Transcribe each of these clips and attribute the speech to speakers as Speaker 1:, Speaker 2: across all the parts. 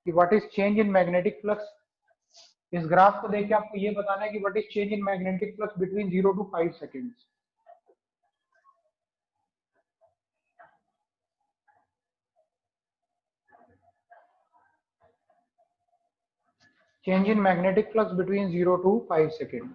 Speaker 1: कि what is change in magnetic flux. इस graph को देख के आपको ये बताना है कि what is change in magnetic flux between 0 to 5 seconds. Change in magnetic flux between 0 to 5 seconds.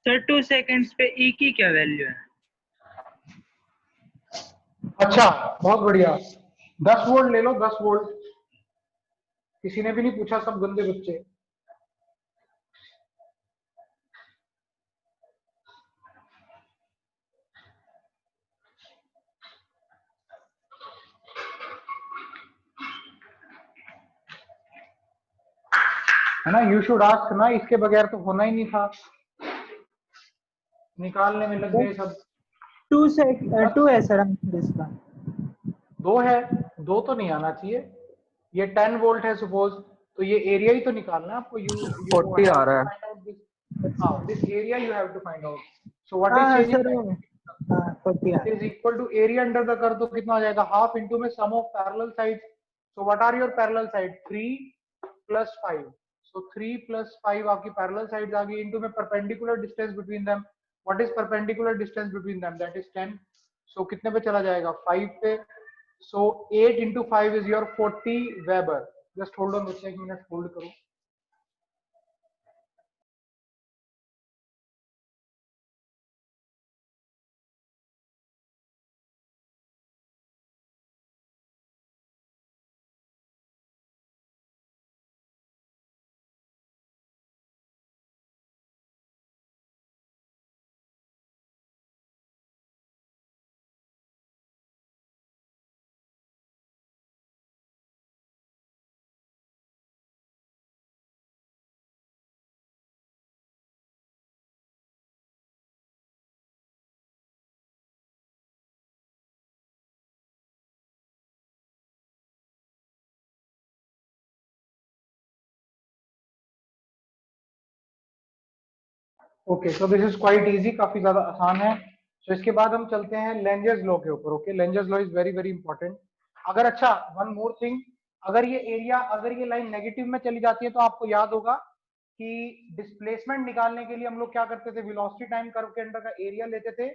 Speaker 2: Sir 2 seconds पे ई की क्या वैल्यू है?
Speaker 1: अच्छा, बहुत बढ़िया। 10 वोल्ट ले लो, 10 वोल्ट। किसी ने भी नहीं पूछा, सब गंदे बच्चे। है ना, यू शुड आस्क ना, इसके बगैर तो होना ही नहीं था। निकालने में लग गए सब।
Speaker 3: 2 है सर आंसर इसका।
Speaker 1: 2 है, 2 तो नहीं आना चाहिए। ये 10 वोल्ट है सपोज, तो ये एरिया ही तो निकालना है आपको। यू
Speaker 4: 40 आ रहा है।
Speaker 1: हाँ, this area you have to find out. So what
Speaker 3: हाँ
Speaker 1: इज चेंज
Speaker 3: सर, हाँ 40
Speaker 1: it is equal to area under the curve, तो कितना आ जाएगा, हाफ इंटू में sum of parallel side. So what are your parallel side, 3 + 5। So 3 + 5 आपकी parallel sides आ गई, into में perpendicular distance between them. What is perpendicular distance between them, that is 10। सो कितने पे चला जाएगा, 5 पे। सो 8 × 5 is your 40 weber. Just hold on बच्चे, 1 minute hold करो। Okay, so this is quite easy, काफी ज्यादा आसान है। सो इसके बाद हम चलते हैं लेंजर्स लॉ के ऊपर। Okay, Lenz's law is very very important. अगर, अच्छा, वन मोर थिंग, अगर ये एरिया, अगर ये लाइन नेगेटिव में चली जाती है तो आपको याद होगा कि डिस्प्लेसमेंट निकालने के लिए हम लोग क्या करते थे, वेलोसिटी टाइम कर्व के अंडर का एरिया लेते थे,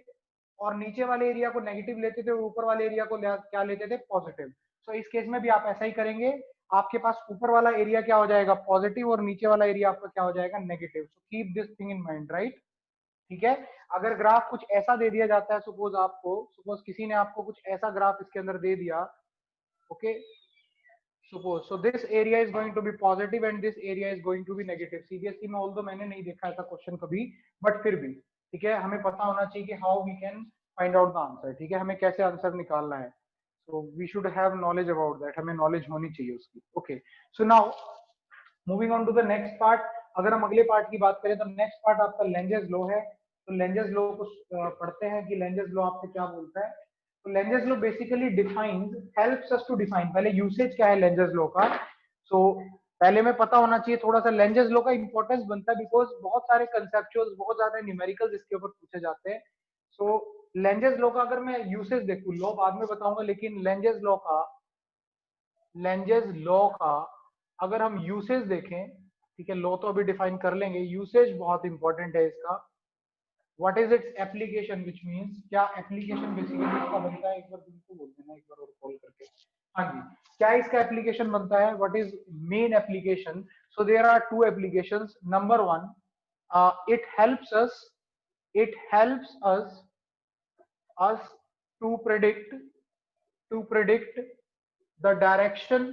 Speaker 1: और नीचे वाले एरिया को नेगेटिव लेते थे, और ऊपर वाले एरिया को क्या लेते थे, पॉजिटिव। सो इस केस में भी आप ऐसा ही करेंगे। आपके पास ऊपर वाला एरिया क्या हो जाएगा, पॉजिटिव, और नीचे वाला एरिया आपका क्या हो जाएगा, negative. So keep this thing in mind, right. ठीक है। अगर ग्राफ कुछ ऐसा दे दिया जाता है, सपोज किसी ने आपको कुछ ऐसा ग्राफ इसके अंदर दे दिया, okay, suppose, so this area is going to be positive and this area is going to be negative. CBSE में ऑल्दो मैंने नहीं देखा ऐसा क्वेश्चन कभी, बट फिर भी ठीक है, हमें पता होना चाहिए कि how we can find out the answer. ठीक है, हमें कैसे आंसर निकालना है। So we should have knowledge about that, हमें नॉलेज होनी चाहिए उसकी। Okay, so now moving on to the next part. अगर हम अगले पार्ट की बात करें तो नेक्स्ट पार्ट आपका लेंजर्स लॉ है। तो लेंजर्स लॉ को पढ़ते हैं कि लेंजर्स लॉ आपको क्या बोलता है। तो Lenz's law basically defines, helps us to define, पहले यूसेज क्या है लेंजर्स लॉ का। सो पहले में पता होना चाहिए थोड़ा सा लेंजर्स लॉ का इंपॉर्टेंस बनता है, बिकॉज बहुत सारे कंसेप्चुअल्स, बहुत ज्यादा न्यूमेरिकल्स इसके ऊपर पूछे जाते हैं। सो लेंजर्स लॉ का अगर मैं यूसेज देखूं, लॉ बाद में बताऊंगा, लेकिन लेंजर्स लॉ का अगर हम यूसेज देखें, ठीक है, लॉ तो अभी डिफाइन कर लेंगे, यूसेज बहुत इंपॉर्टेंट है इसका। What is its application, which means क्या एप्लीकेशन बेसिकली इसका बनता है, एक बार तुमको बोल देना एक बार और कॉल करके। हाँ जी, क्या इसका एप्लीकेशन बनता है, what is main application. So there are 2 applications. Number 1, it helps us to predict the direction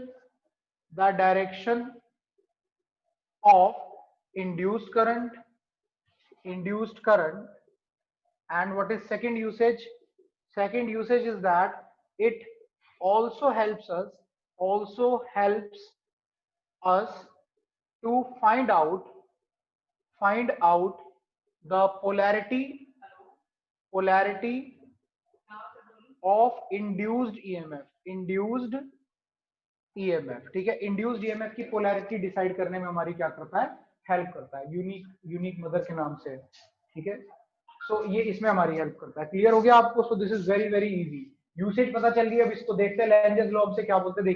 Speaker 1: of induced current induced current. And what is second usage? Second usage is that it also helps us to find out the polarity of induced EMF, ठीक है। Induced EMF की polarity decide करने में हमारी क्या करता है, help करता है, यूनिक मदर के नाम से, ठीक है। सो ये इसमें हमारी हेल्प करता है। क्लियर हो गया आपको? सो this is very very easy. Usage पता चल गई। अब इसको देखते हैं लेंजेस लॉ हमसे क्या बोलते हैं।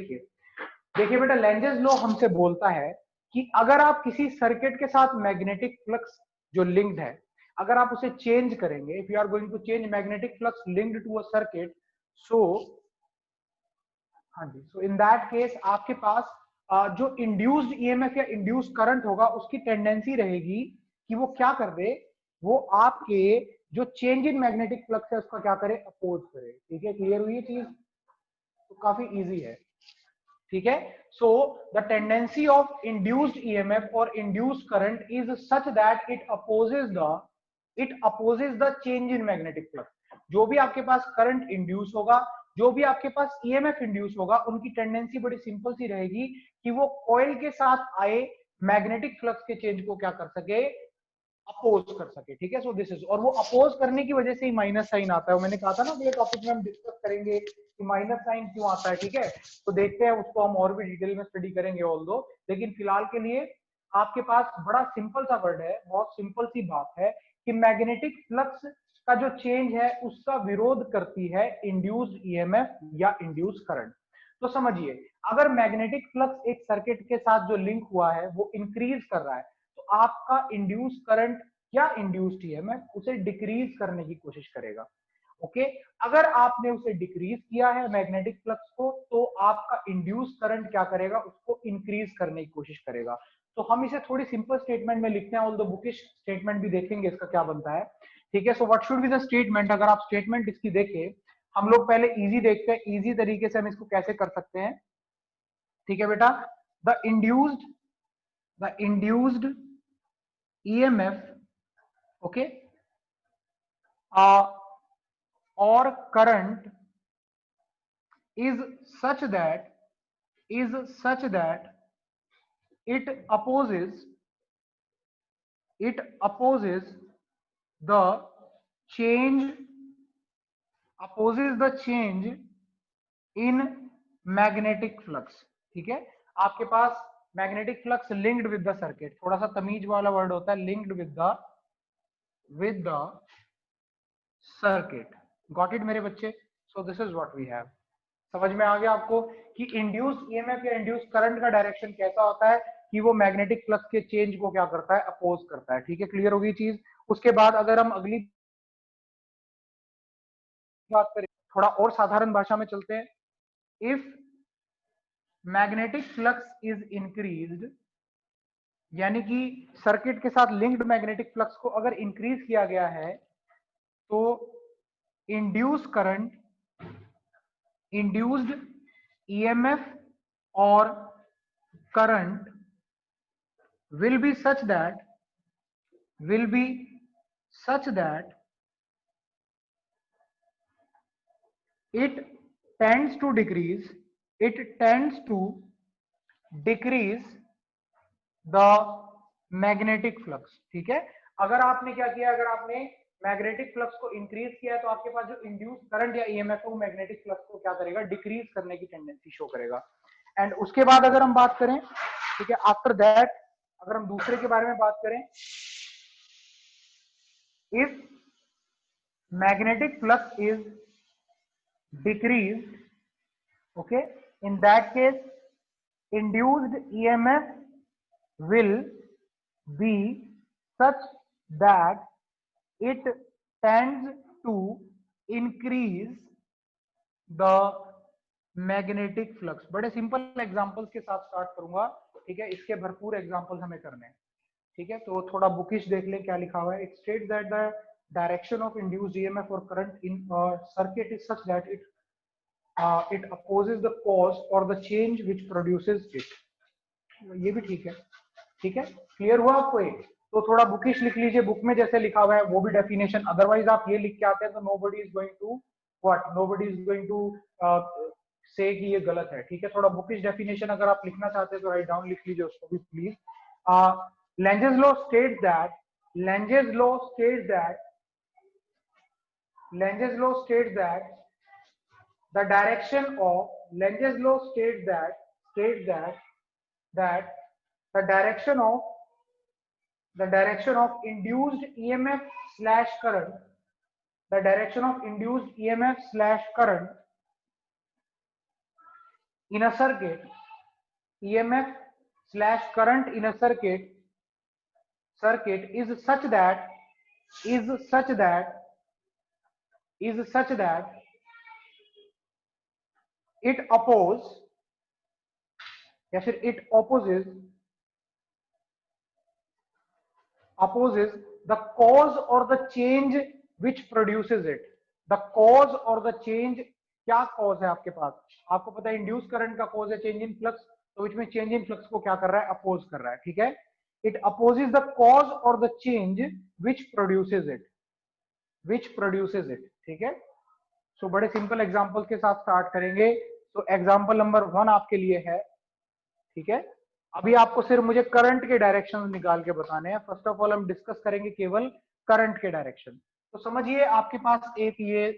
Speaker 1: देखिए बेटा, लेंजेस लॉ हमसे बोलता है कि अगर आप किसी सर्किट के साथ मैग्नेटिक फ्लक्स जो लिंक्ड है, अगर आप उसे चेंज करेंगे, if you are going to change magnetic flux linked to a circuit, so हाँ जी, सो इन दैट केस आपके पास जो इंड्यूस्ड ईएमएफ या इंड्यूस्ड करंट होगा उसकी टेंडेंसी रहेगी कि वो क्या कर दे, वो आपके जो चेंज इन मैग्नेटिक फ्लक्स है उसका क्या करे, अपोज करे। ठीक है, क्लियर हुई ये चीज? तो काफी इजी है, ठीक है। So the tendency of induced EMF और induced current is such that it opposes the change in magnetic flux. जो भी आपके पास करंट इंड्यूस होगा, जो भी आपके पास ईएमएफ इंड्यूस होगा, उनकी टेंडेंसी बड़ी सिंपल सी रहेगी कि वो कॉइल के साथ आए मैग्नेटिक फ्लक्स के चेंज को क्या कर सके, अपोज कर सके। ठीक है, सो दिस इज, और वो अपोज करने की वजह से ही माइनस साइन आता है। मैंने कहा था ना, ये टॉपिक में हम डिस्कस करेंगे कि माइनस साइन क्यों आता है। ठीक है, तो देखते हैं उसको, हम और भी डिटेल में स्टडी करेंगे ऑल दो, लेकिन फिलहाल के लिए आपके पास बड़ा सिंपल सा वर्ड है, बहुत सिंपल सी बात है कि मैग्नेटिक फ्लक्स का जो चेंज है उसका विरोध करती है इंड्यूस्ड ईएमएफ या इंड्यूस्ड करंट। तो समझिए, अगर मैग्नेटिक फ्लक्स एक सर्किट के साथ जो लिंक हुआ है वो इंक्रीज कर रहा है, तो आपका इंड्यूस्ड करंट या इंड्यूस्ड ईएमएफ उसे डिक्रीज करने की कोशिश करेगा। ओके, अगर आपने उसे डिक्रीज किया है मैग्नेटिक फ्लक्स को, तो आपका इंड्यूस्ड करंट क्या करेगा, उसको इंक्रीज करने की कोशिश करेगा। तो हम इसे थोड़ी सिंपल स्टेटमेंट में लिखते हैं, ऑल्दो बुकिश स्टेटमेंट भी देखेंगे इसका क्या बनता है। ठीक है, so what should be the statement. अगर आप स्टेटमेंट इसकी देखें, हम लोग पहले इजी देखते हैं, इजी तरीके से हम इसको कैसे कर सकते हैं। ठीक है बेटा, the induced EMF, okay, or current is such that it opposes the change in magnetic flux. ठीक है, आपके पास magnetic flux linked with the circuit, थोड़ा सा तमीज वाला वर्ड होता है, linked with the circuit. Got it मेरे बच्चे? So this is what we have. समझ में आ गया आपको कि इंड्यूस्ड ईएमएफ या इंड्यूस्ड करंट का डायरेक्शन कैसा होता है, कि वो मैग्नेटिक फ्लक्स के चेंज को क्या करता है, अपोज करता है। ठीक है, क्लियर होगी चीज? उसके बाद अगर हम अगली बात करें, थोड़ा और साधारण भाषा में चलते हैं। If magnetic flux is increased, यानी कि सर्किट के साथ लिंक्ड मैग्नेटिक फ्लक्स को अगर इंक्रीज किया गया है, तो इंड्यूस्ड करंट, इंड्यूस्ड EMF और current will be such that it tends to decrease the magnetic flux. ठीक है, अगर आपने क्या किया, अगर आपने मैग्नेटिक फ्लक्स को इंक्रीज किया, तो आपके पास जो इंड्यूस करंट या EMF है, मैग्नेटिक फ्लक्स को क्या करेगा, डिक्रीज करने की टेंडेंसी शो करेगा। एंड उसके बाद अगर हम बात करें, ठीक है, आफ्टर दैट अगर हम दूसरे के बारे में बात करें, if magnetic flux is decrease, okay, in that case induced EMF will be such that it tends to increase the magnetic flux। बड़े सिंपल एग्जांपल्स के साथ स्टार्ट करूंगा। ठीक है, इसके भरपूर एग्जांपल्स हमें करने हैं। ठीक है, तो थोड़ा बुकिश देख लें क्या लिखा हुआ है। It states that the direction of induced EMF और current in circuit is such that it opposes the cause or the change which produces it। ये भी ठीक है। ठीक है, क्लियर हुआ आपको? तो थोड़ा बुकिश लिख लीजिए, बुक में जैसे लिखा हुआ है वो भी डेफिनेशन, अदरवाइज आप ये लिख के आते हैं तो nobody is going to what, nobody is going to say कि ये गलत है, ठीक है। थोड़ा बुकिश डेफिनेशन अगर आप लिखना चाहते हैं तो राइट डाउन लिख लीजिए उसको भी please. Lange's law states that Lange's law states that Lange's law states that the direction of Lange's law states that the direction of induced EMF slash current, the direction of induced EMF slash current in a circuit, EMF slash current in a circuit is such that it opposes या फिर it opposes the cause or the change which produces it, the cause or the change, क्या cause है आपके पास, आपको पता है induce current का cause है चेंज इन फ्लक्स, तो विच में चेंज इन फ्लक्स को क्या कर रहा है, अपोज कर रहा है, ठीक है। इट अपोजेस द कॉज और the change which produces it, ठीक है। सो बड़े सिंपल एग्जांपल के साथ स्टार्ट करेंगे। तो एग्जांपल नंबर 1 आपके लिए है, ठीक है। अभी आपको सिर्फ मुझे करंट के डायरेक्शन निकाल के बताने हैं। फर्स्ट ऑफ ऑल हम डिस्कस करेंगे केवल करंट के डायरेक्शन। तो समझिए आपके पास एक ये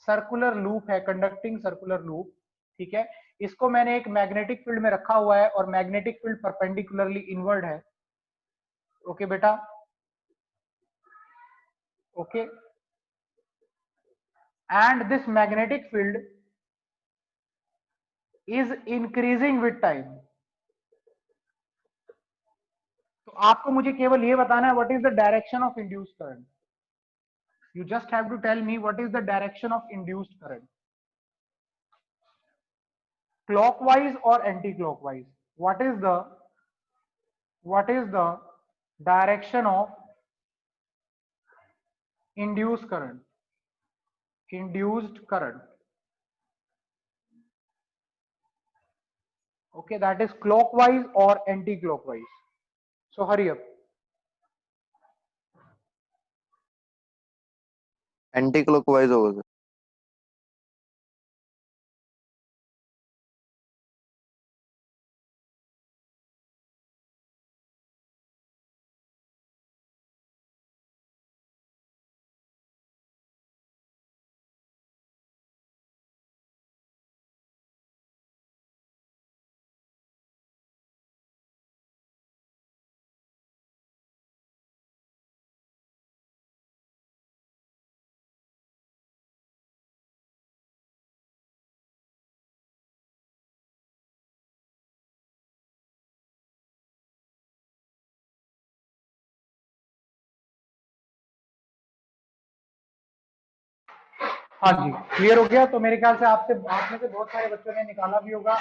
Speaker 1: सर्कुलर लूप है, कंडक्टिंग सर्कुलर लूप, ठीक है। इसको मैंने एक मैग्नेटिक फील्ड में रखा हुआ है और मैग्नेटिक फील्ड परपेंडिकुलरली इनवर्ड है, ओके बेटा, okay. And this magnetic field is increasing with time. तो आपको मुझे केवल ये बताना है what is the direction of induced current. You just have to tell me what is the direction of induced current, clockwise और anti clockwise. What is the direction of induced current, okay, that is clockwise or anti-clockwise. So hurry up.
Speaker 4: Anti clockwise होगा sir.
Speaker 1: हाँ जी, clear हो गया। तो मेरे ख्याल से आप में से बहुत सारे बच्चों ने निकाला भी होगा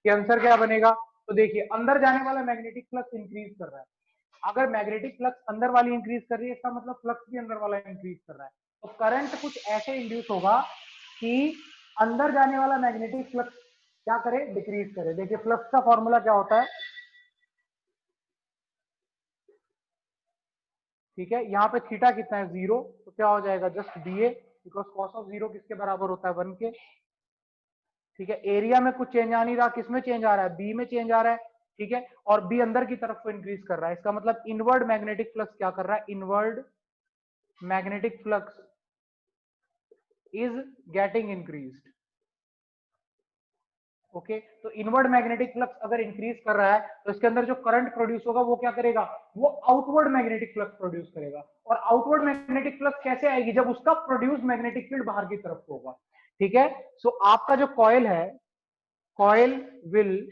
Speaker 1: कि आंसर क्या बनेगा। तो देखिए, अंदर जाने वाला मैग्नेटिक फ्लक्स इंक्रीज कर रहा है। अगर मैग्नेटिक फ्लक्स अंदर वाली इंक्रीज कर रही है, इसका मतलब फ्लक्स भी अंदर वाला इंक्रीज कर रहा है। तो करंट कुछ ऐसे इंड्यूस होगा कि अंदर जाने वाला मैग्नेटिक फ्लक्स क्या करे, डिक्रीज करे। देखिए फ्लक्स का फॉर्मूला क्या होता है, ठीक है। यहाँ पे थीटा कितना है, 0, तो क्या हो जाएगा, just DA, because cos of 0 किसके बराबर होता है, 1 के, ठीक है। एरिया में कुछ चेंज आ नहीं रहा, किसमें चेंज आ रहा है, बी में चेंज आ रहा है, ठीक है। और बी अंदर की तरफ को इंक्रीज कर रहा है, इसका मतलब इनवर्ड मैग्नेटिक फ्लक्स क्या कर रहा है, inward magnetic flux is getting increased, okay. तो इनवर्ड मैग्नेटिक फ्लक्स अगर इंक्रीज कर रहा है तो इसके अंदर जो करंट प्रोड्यूस होगा वो क्या करेगा, वो आउटवर्ड मैग्नेटिक फ्लक्स प्रोड्यूस करेगा। और आउटवर्ड मैग्नेटिक फ्लक्स कैसे आएगी, जब उसका प्रोड्यूस मैग्नेटिक फील्ड बाहर की तरफ होगा, ठीक है। सो आपका जो कॉइल है, coil will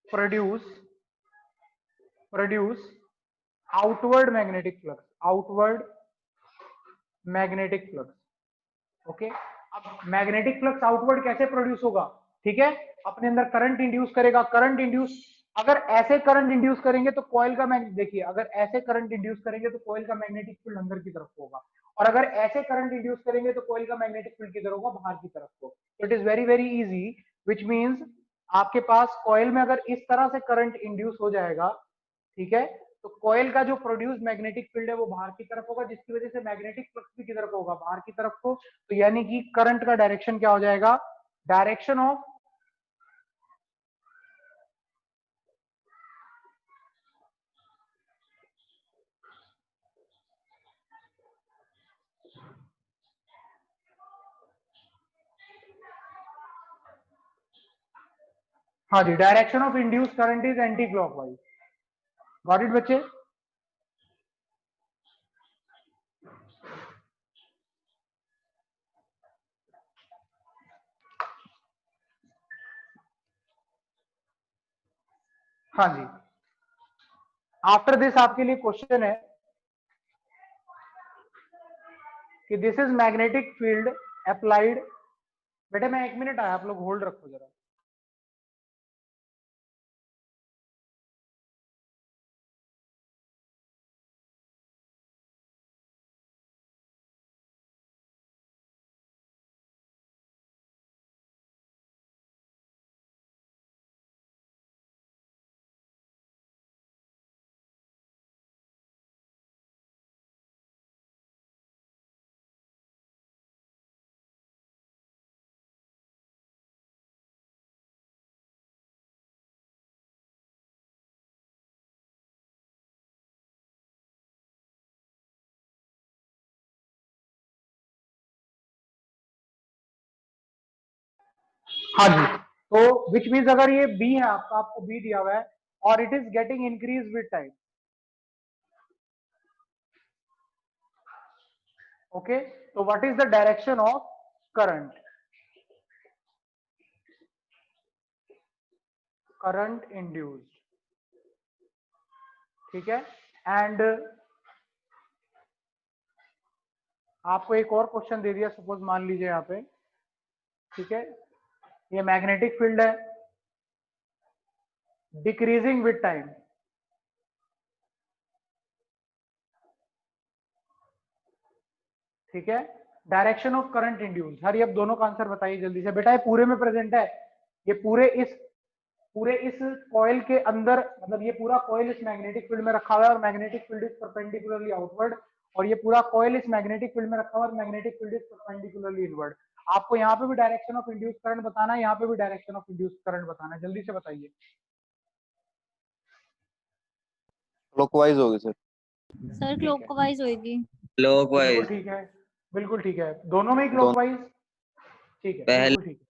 Speaker 1: produce outward magnetic flux, okay. अब मैग्नेटिक फ्लक्स आउटवर्ड कैसे प्रोड्यूस होगा, ठीक है, अपने अंदर करंट इंड्यूस करेगा। करंट इंड्यूस, अगर ऐसे करंट इंड्यूस करेंगे तो कॉइल का देखिए, अगर ऐसे करंट इंड्यूस करेंगे तो कॉइल का मैग्नेटिक फील्ड अंदर की तरफ होगा, और अगर ऐसे करंट इंड्यूस करेंगे तो कॉइल का मैग्नेटिक फील्ड किधर होगा, बाहर की तरफ को। तो it is very very easy, which means आपके पास कॉइल में अगर इस तरह से करंट इंड्यूस हो जाएगा, ठीक है, तो तो कॉइल का जो प्रोड्यूस मैग्नेटिक फील्ड है वो बाहर की तरफ होगा, जिसकी वजह से मैग्नेटिक फ्लक्स भी किधर को होगा, बाहर की तरफ को। तो यानी कि करंट का डायरेक्शन क्या हो जाएगा, डायरेक्शन ऑफ हाँ जी, direction of induce current is anti clockwise. Got it बच्चे? हाँ जी। आफ्टर दिस आपके लिए क्वेश्चन है कि this is magnetic field applied. बेटे मैं 1 मिनट आया, आप लोग होल्ड रखो जरा। हाँ जी, तो विच मीन्स अगर ये बी है आपका, आपको बी दिया हुआ है और it is getting increase with time, okay, तो what is the direction of current, current induced, ठीक है। एंड आपको एक और क्वेश्चन दे दिया, सपोज मान लीजिए यहाँ पे, ठीक है, ये मैग्नेटिक फील्ड है डिक्रीजिंग विद टाइम, ठीक है, डायरेक्शन ऑफ करंट इंड्यूस। हर अब दोनों का आंसर बताइए जल्दी से। बेटा ये पूरे में प्रेजेंट है, ये पूरे इस कॉइल के अंदर, मतलब ये पूरा कॉइल इस मैग्नेटिक फील्ड में रखा हुआ है और magnetic field is perpendicularly outward, और ये पूरा कॉइल इस मैग्नेटिक फील्ड में रखा हुआ है और magnetic field is perpendicularly inward. आपको यहाँ पे भी डायरेक्शन ऑफ इंड्यूस करंट बताना है, यहाँ पे भी डायरेक्शन ऑफ इंड्यूस करंट बताना है, जल्दी से बताइए।
Speaker 4: क्लॉकवाइज होगी सर।
Speaker 5: सर क्लॉकवाइज होगी।
Speaker 1: बिल्कुल
Speaker 2: क्लॉकवाइज।
Speaker 1: ठीक है, बिल्कुल ठीक है, दोनों में ही
Speaker 4: दोनों।
Speaker 1: क्लॉकवाइज, ठीक है,
Speaker 2: पहले
Speaker 1: बिल्कुल ठीक है।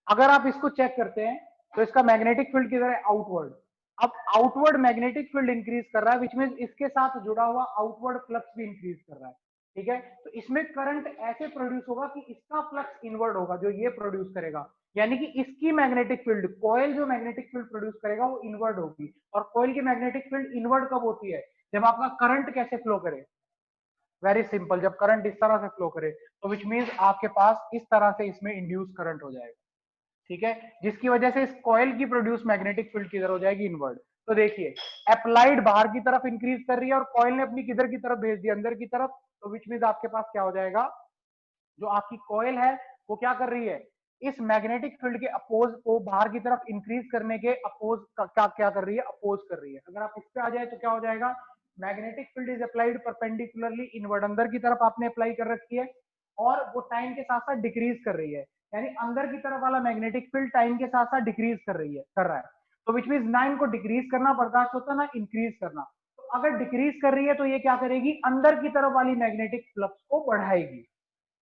Speaker 1: अगर आप इसको चेक करते हैं तो इसका मैग्नेटिक फील्ड किधर है, आउटवर्ड। अब आउटवर्ड मैग्नेटिक फील्ड इंक्रीज कर रहा है, विच मींस इसके साथ जुड़ा हुआ आउटवर्ड फ्लक्स भी इंक्रीज कर रहा है, ठीक है। तो इसमें करंट ऐसे प्रोड्यूस होगा कि इसका फ्लक्स इनवर्ड होगा, जो ये प्रोड्यूस करेगा, यानी कि इसकी मैग्नेटिक फील्ड, कॉइल जो मैग्नेटिक फील्ड प्रोड्यूस करेगा वो इनवर्ड होगी। और कॉइल की मैग्नेटिक फील्ड इनवर्ड कब होती है, जब आपका करंट कैसे फ्लो करे, वेरी सिंपल, जब करंट इस तरह से फ्लो करे, तो विच मींस आपके पास इस तरह से इसमें इंड्यूस करंट हो जाएगा, ठीक है, जिसकी वजह से इस कॉइल की प्रोड्यूस मैग्नेटिक फील्ड किधर हो जाएगी, इनवर्ड। तो देखिए अप्लाइड बाहर की तरफ इंक्रीज कर रही है और कॉइल ने अपनी किधर की तरफ भेज दी, अंदर की तरफ, तो विच मींस आपके पास क्या हो जाएगा, जो आपकी कॉइल है वो क्या कर रही है, इस मैग्नेटिक फील्ड के अपोज को बाहर की तरफ इंक्रीज करने के अपोज क्या क्या कर रही है, अपोज कर रही है। अगर आप इस पे आ जाए तो क्या हो जाएगा, magnetic field is applied perpendicularly inward, अंदर की तरफ आपने अप्लाई कर रखी है और वो टाइम के साथ साथ डिक्रीज कर रही है, यानी अंदर की तरफ वाला मैग्नेटिक फील्ड टाइम के साथ साथ डिक्रीज कर रही है, कर रहा है। तो विच मींस ना इनको डिक्रीज करना बर्दाश्त होता ना इंक्रीज करना। तो अगर डिक्रीज कर रही है तो ये क्या करेगी, अंदर की तरफ वाली मैग्नेटिक फ्लक्स को बढ़ाएगी।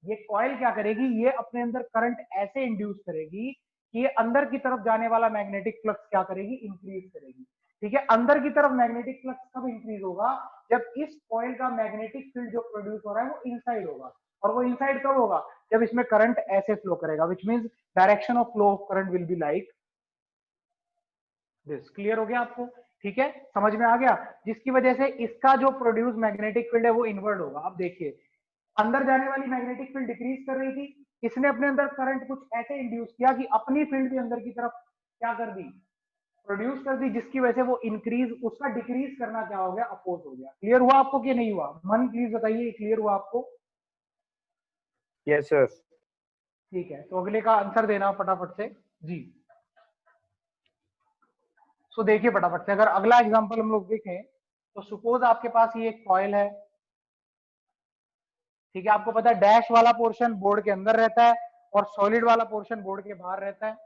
Speaker 1: ये कॉइल क्या करेगी, ये अपने अंदर करंट ऐसे इंड्यूस करेगी कि ये अंदर की तरफ जाने वाला मैग्नेटिक फ्लक्स क्या करेगी, इंक्रीज करेगी, ठीक है। अंदर की तरफ मैग्नेटिक फ्लक्स कब इंक्रीज होगा, जब इस कॉइल का मैग्नेटिक फील्ड जो प्रोड्यूस हो रहा है वो इनसाइड होगा, और वो इनसाइड कब होगा, जब इसमें करंट ऐसे फ्लो करेगा, which means direction of flow of current will be like this. Clear हो गया आपको, ठीक है, समझ में आ गया, जिसकी वजह से इसका जो प्रोड्यूस मैग्नेटिक फील्ड है वो इनवर्ड होगा। अब देखिए अंदर जाने वाली मैग्नेटिक फील्ड डिक्रीज कर रही थी, इसने अपने अंदर करंट कुछ ऐसे इंड्यूस किया कि अपनी फील्ड भी अंदर की तरफ क्या कर दी, प्रोड्यूस कर दी, जिसकी वजह से वो इंक्रीज, उसका डिक्रीज करना क्या हो गया, अपोज हो गया। क्लियर हुआ आपको कि नहीं हुआ, मन प्लीज बताइए, क्लियर हुआ आपको?
Speaker 6: Yes sir.
Speaker 1: ठीक है, तो अगले का आंसर देना फटाफट से जी। सो देखिए फटाफट से, अगर अगला एग्जांपल हम लोग देखें तो सपोज आपके पास ये एक कॉइल है, ठीक है। आपको पता है डैश वाला पोर्शन बोर्ड के अंदर रहता है और सॉलिड वाला पोर्शन बोर्ड के बाहर रहता है।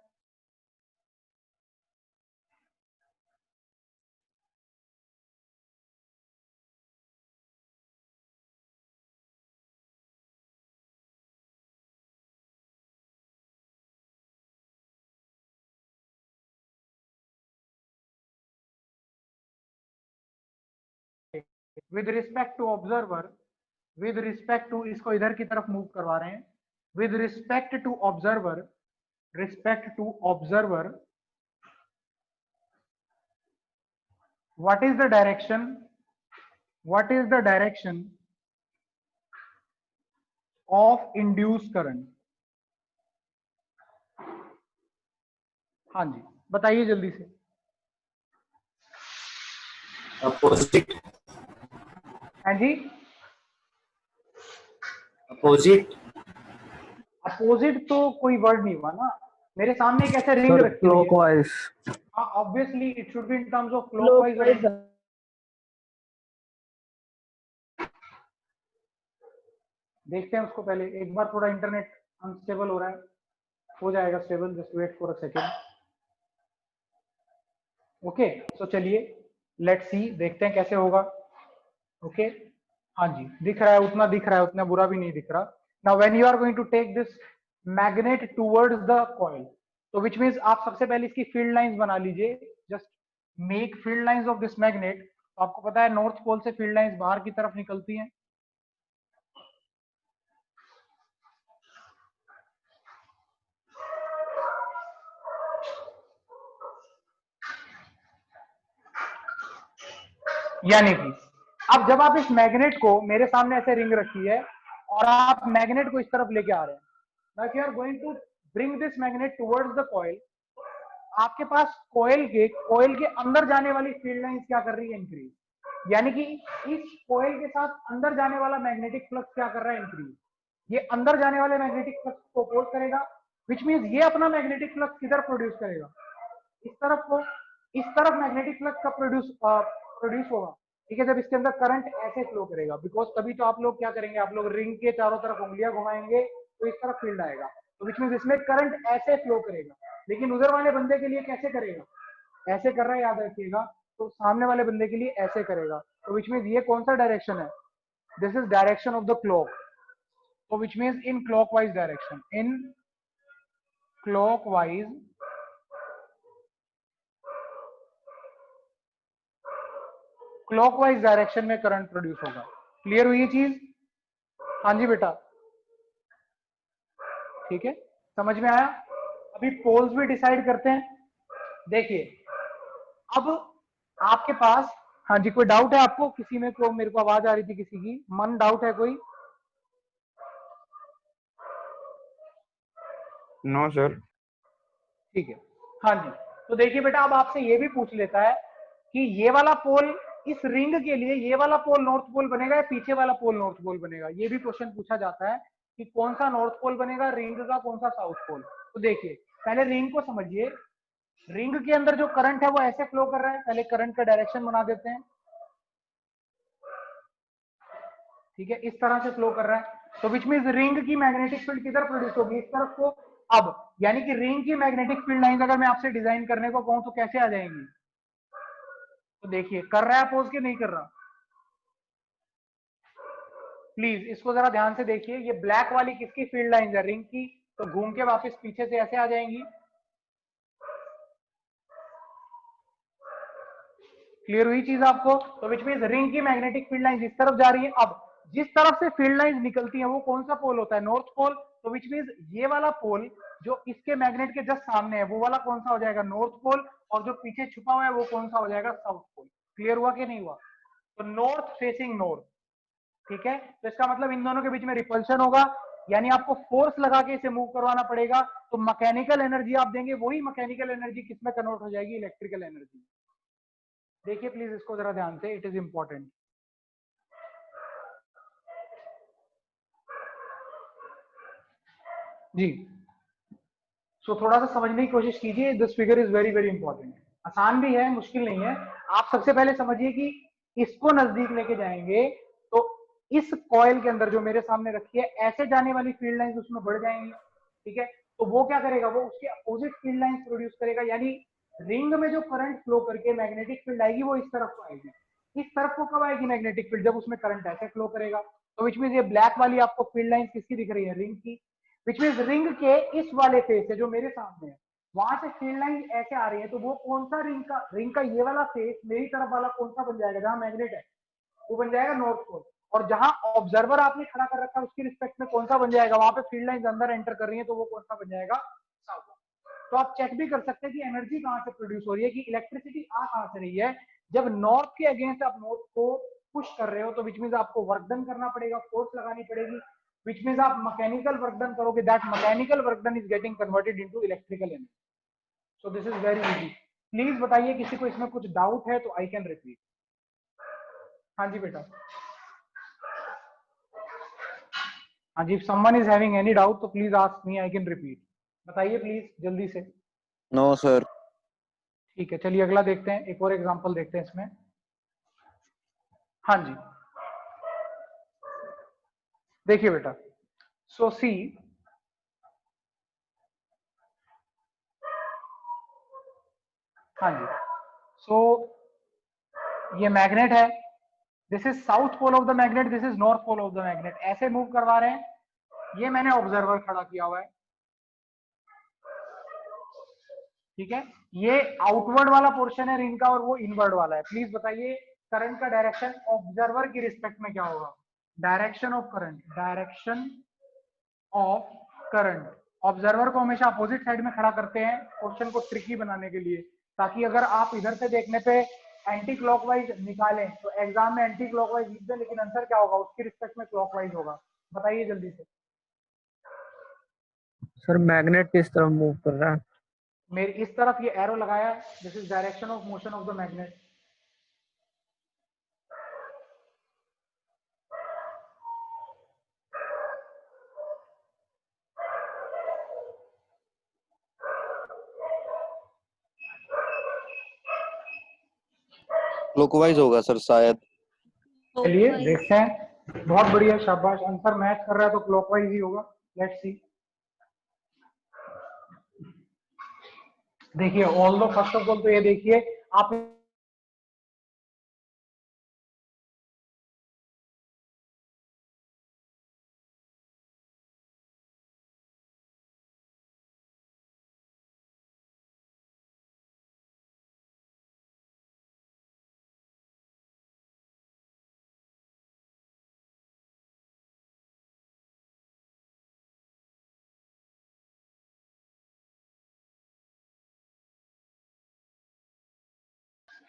Speaker 1: With respect to observer, with respect to, इसको इधर की तरफ मूव करवा रहे हैं, with respect to observer, respect to observer, what is the direction, what is the direction of induced current? हाँ जी बताइए जल्दी से।
Speaker 7: अपोजिट।
Speaker 1: हाँ जी
Speaker 7: अपोजिट।
Speaker 1: अपोजिट तो कोई वर्ड नहीं हुआ ना, मेरे सामने एक ऐसे रिंग रखी हुई है।
Speaker 6: क्लॉकवाइज।
Speaker 1: हाँ obviously it should be in terms of clockwise. देखते हैं उसको पहले एक बार, थोड़ा इंटरनेट अनस्टेबल हो रहा है, हो जाएगा stable, just wait for a second. Okay so चलिए लेट्स सी, देखते हैं कैसे होगा। ओके हाँ जी दिख रहा है, उतना दिख रहा है, उतना बुरा भी नहीं दिख रहा। Now when you are going to take this magnet towards the coil, तो विच मींस आप सबसे पहले इसकी फील्ड लाइंस बना लीजिए, just make field lines of this magnet. तो आपको पता है नॉर्थ पोल से फील्ड लाइंस बाहर की तरफ निकलती हैं। यानी कि अब जब आप इस मैग्नेट को, मेरे सामने ऐसे रिंग रखी है और आप मैग्नेट को इस तरफ लेके आ रहे हैं, like you are going to bring this magnet towards the coil, आपके पास कॉइल के अंदर जाने वाली फील्ड लाइंस क्या कर रही है, इंक्रीज। यानी कि इस कॉइल के साथ अंदर जाने वाला मैग्नेटिक फ्लक्स क्या कर रहा है, इंक्रीज। ये अंदर जाने वाले मैग्नेटिक फ्लक्स को अपोज करेगा, विच मींस ये अपना मैग्नेटिक फ्लक्स किधर प्रोड्यूस करेगा, इस तरफ को, इस तरफ मैग्नेटिक फ्लक्स का प्रोड्यूस होगा, ठीक है। जब इसके अंदर करंट ऐसे फ्लो करेगा, बिकॉज तभी तो आप लोग क्या करेंगे, आप लोग रिंग के चारों तरफ उंगलियां घुमाएंगे तो इस तरफ फील्ड आएगा, तो विच मींस इसमें करंट ऐसे फ्लो करेगा। लेकिन उधर वाले बंदे के लिए कैसे करेगा, ऐसे कर रहा है याद रखिएगा, तो सामने वाले बंदे के लिए ऐसे करेगा, तो विच मींस ये कौन सा डायरेक्शन है, this is direction of the clock, तो which means in clockwise direction, in clockwise clockwise direction में करंट प्रोड्यूस होगा। क्लियर हुई ये चीज? हाँ जी बेटा ठीक है, समझ में आया। अभी पोल्स भी डिसाइड करते हैं। देखिए अब आपके पास, हाँ जी कोई डाउट है आपको, किसी में को, मेरे को आवाज आ रही थी किसी की, मन डाउट है कोई?
Speaker 6: No sir.
Speaker 1: ठीक है हाँ जी, तो देखिए बेटा अब आपसे ये भी पूछ लेता है कि ये वाला पोल इस रिंग के लिए, ये वाला पोल नॉर्थ पोल बनेगा या पीछे वाला पोल नॉर्थ पोल बनेगा, ये भी क्वेश्चन पूछा जाता है कि कौन सा नॉर्थ पोल बनेगा रिंग का, कौन सा साउथ पोल। तो देखिए पहले रिंग को समझिए, रिंग के अंदर जो करंट है वो ऐसे फ्लो कर रहा है, पहले करंट का डायरेक्शन बना देते हैं, ठीक है, इस तरह से फ्लो कर रहा है, तो विच मींस रिंग की मैग्नेटिक फील्ड किधर प्रोड्यूस होगी, इस तरफ को। अब यानी कि रिंग की मैग्नेटिक फील्ड लाइंस अगर मैं आपसे डिजाइन करने को कहूं तो कैसे आ जाएंगी, तो देखिए कर रहा है अपोज के नहीं कर रहा, प्लीज इसको जरा ध्यान से देखिए, ये ब्लैक वाली किसकी फील्ड लाइंस है, रिंग की, तो घूम के वापस पीछे से ऐसे आ जाएंगी। क्लियर हुई चीज आपको? तो विच मींस रिंग की मैग्नेटिक फील्ड लाइंस इस तरफ जा रही है। अब जिस तरफ से फील्ड लाइंस निकलती हैं वो कौन सा पोल होता है, नॉर्थ पोल, तो विच मींस ये वाला पोल जो इसके मैग्नेट के जस्ट सामने है वो वाला कौन सा हो जाएगा, नॉर्थ पोल, और जो पीछे छुपा हुआ है वो कौन सा हो जाएगा, साउथ पोल। क्लियर हुआ कि नहीं हुआ? तो नॉर्थ फेसिंग नॉर्थ, ठीक है, तो इसका मतलब इन दोनों के बीच में रिपल्शन होगा, यानी आपको फोर्स लगा के इसे मूव करवाना पड़ेगा, तो मैकेनिकल एनर्जी आप देंगे, वही मैकेनिकल एनर्जी किसमें कन्वर्ट हो जाएगी, इलेक्ट्रिकल एनर्जी। देखिए प्लीज इसको जरा ध्यान से, इट इज इंपॉर्टेंट। जी सो थोड़ा सा समझने की कोशिश कीजिए, this figure is very very important. आसान भी है, मुश्किल नहीं है। आप सबसे पहले समझिए कि इसको नजदीक लेके जाएंगे तो इस कॉइल के अंदर जो मेरे सामने रखी है, ऐसे जाने वाली फील्ड लाइंस उसमें बढ़ जाएंगी, ठीक है। तो वो क्या करेगा, वो उसके अपोजिट फील्ड लाइंस प्रोड्यूस करेगा, यानी रिंग में जो करंट फ्लो करके मैग्नेटिक फील्ड आएगी वो इस तरफ को आएगी। इस तरफ को कब आएगी मैग्नेटिक फील्ड, जब उसमें करंट ऐसे फ्लो करेगा। तो विच मीन ये ब्लैक वाली आपको फील्ड लाइंस किसकी दिख रही है, रिंग की। विच मीन रिंग के इस वाले फेस से जो मेरे सामने है, वहां से फील्ड लाइन ऐसे आ रही है, तो वो कौन सा रिंग का ये वाला फेस मेरी तरफ वाला कौन सा बन जाएगा, जहां मैग्नेट है वो बन जाएगा नॉर्थ पोल। और जहां ऑब्जर्वर आपने खड़ा कर रखा है उसकी रिस्पेक्ट में कौन सा बन जाएगा, वहां पे फील्ड लाइंस अंदर एंटर कर रही है, तो वो कौन सा बन जाएगा, साउथ। तो आप चेक भी कर सकते हैं कि एनर्जी कहां से प्रोड्यूस हो रही है, कि इलेक्ट्रिसिटी आ कहां से रही है। जब नॉर्थ के अगेंस्ट आप नॉर्थ को पुश कर रहे हो तो विच मींस आपको वर्क डन करना पड़ेगा, फोर्स लगानी पड़ेगी, विच मींस आप मैकेनिकल वर्क डन करोगे, that mechanical work done is getting converted into electrical energy. So this is very easy. Please बताइए किसी को इसमें कुछ डाउट है तो आई कैन रिपीट। हाँ जी बेटा, हाँ जी, if someone is having any doubt तो please ask me, I can repeat. बताइए प्लीज जल्दी से।
Speaker 4: No sir.
Speaker 1: ठीक है, चलिए अगला देखते हैं, एक और एग्जांपल देखते हैं इसमें। हाँ जी, देखिए बेटा, सो सी, हाँ जी, सो ये मैग्नेट है, this is south pole of the magnet, this is north pole of the magnet, ऐसे मूव करवा रहे हैं। ये मैंने ऑब्जर्वर खड़ा किया हुआ है, ठीक है। ये आउटवर्ड वाला पोर्शन है रिंग का और वो इनवर्ड वाला है। प्लीज बताइए करंट का डायरेक्शन ऑब्जर्वर की रिस्पेक्ट में क्या होगा, direction of current, direction of current. Observer को हमेशा अपोजिट साइड में खड़ा करते हैं क्वेश्चन को ट्रिकी बनाने के लिए, ताकि अगर आप इधर से देखने पे एंटी क्लॉकवाइज निकालें तो एग्जाम में एंटी क्लॉकवाइज लिख दें, लेकिन आंसर क्या होगा उसकी रिस्पेक्ट में क्लॉकवाइज होगा। बताइए जल्दी से।
Speaker 3: सर मैग्नेट किस तरफ मूव कर रहा है?
Speaker 1: मेरे इस तरफ ये एरो लगाया, this is direction of motion of the magnet.
Speaker 4: Clockwise होगा सर शायद।
Speaker 1: चलिए देखते हैं, बहुत बढ़िया, शाबाश, आंसर मैच कर रहा है तो क्लॉकवाइज ही होगा। Let's see. देखिए ऑल दो फर्स्ट ऑफ ऑल तो ये देखिए आप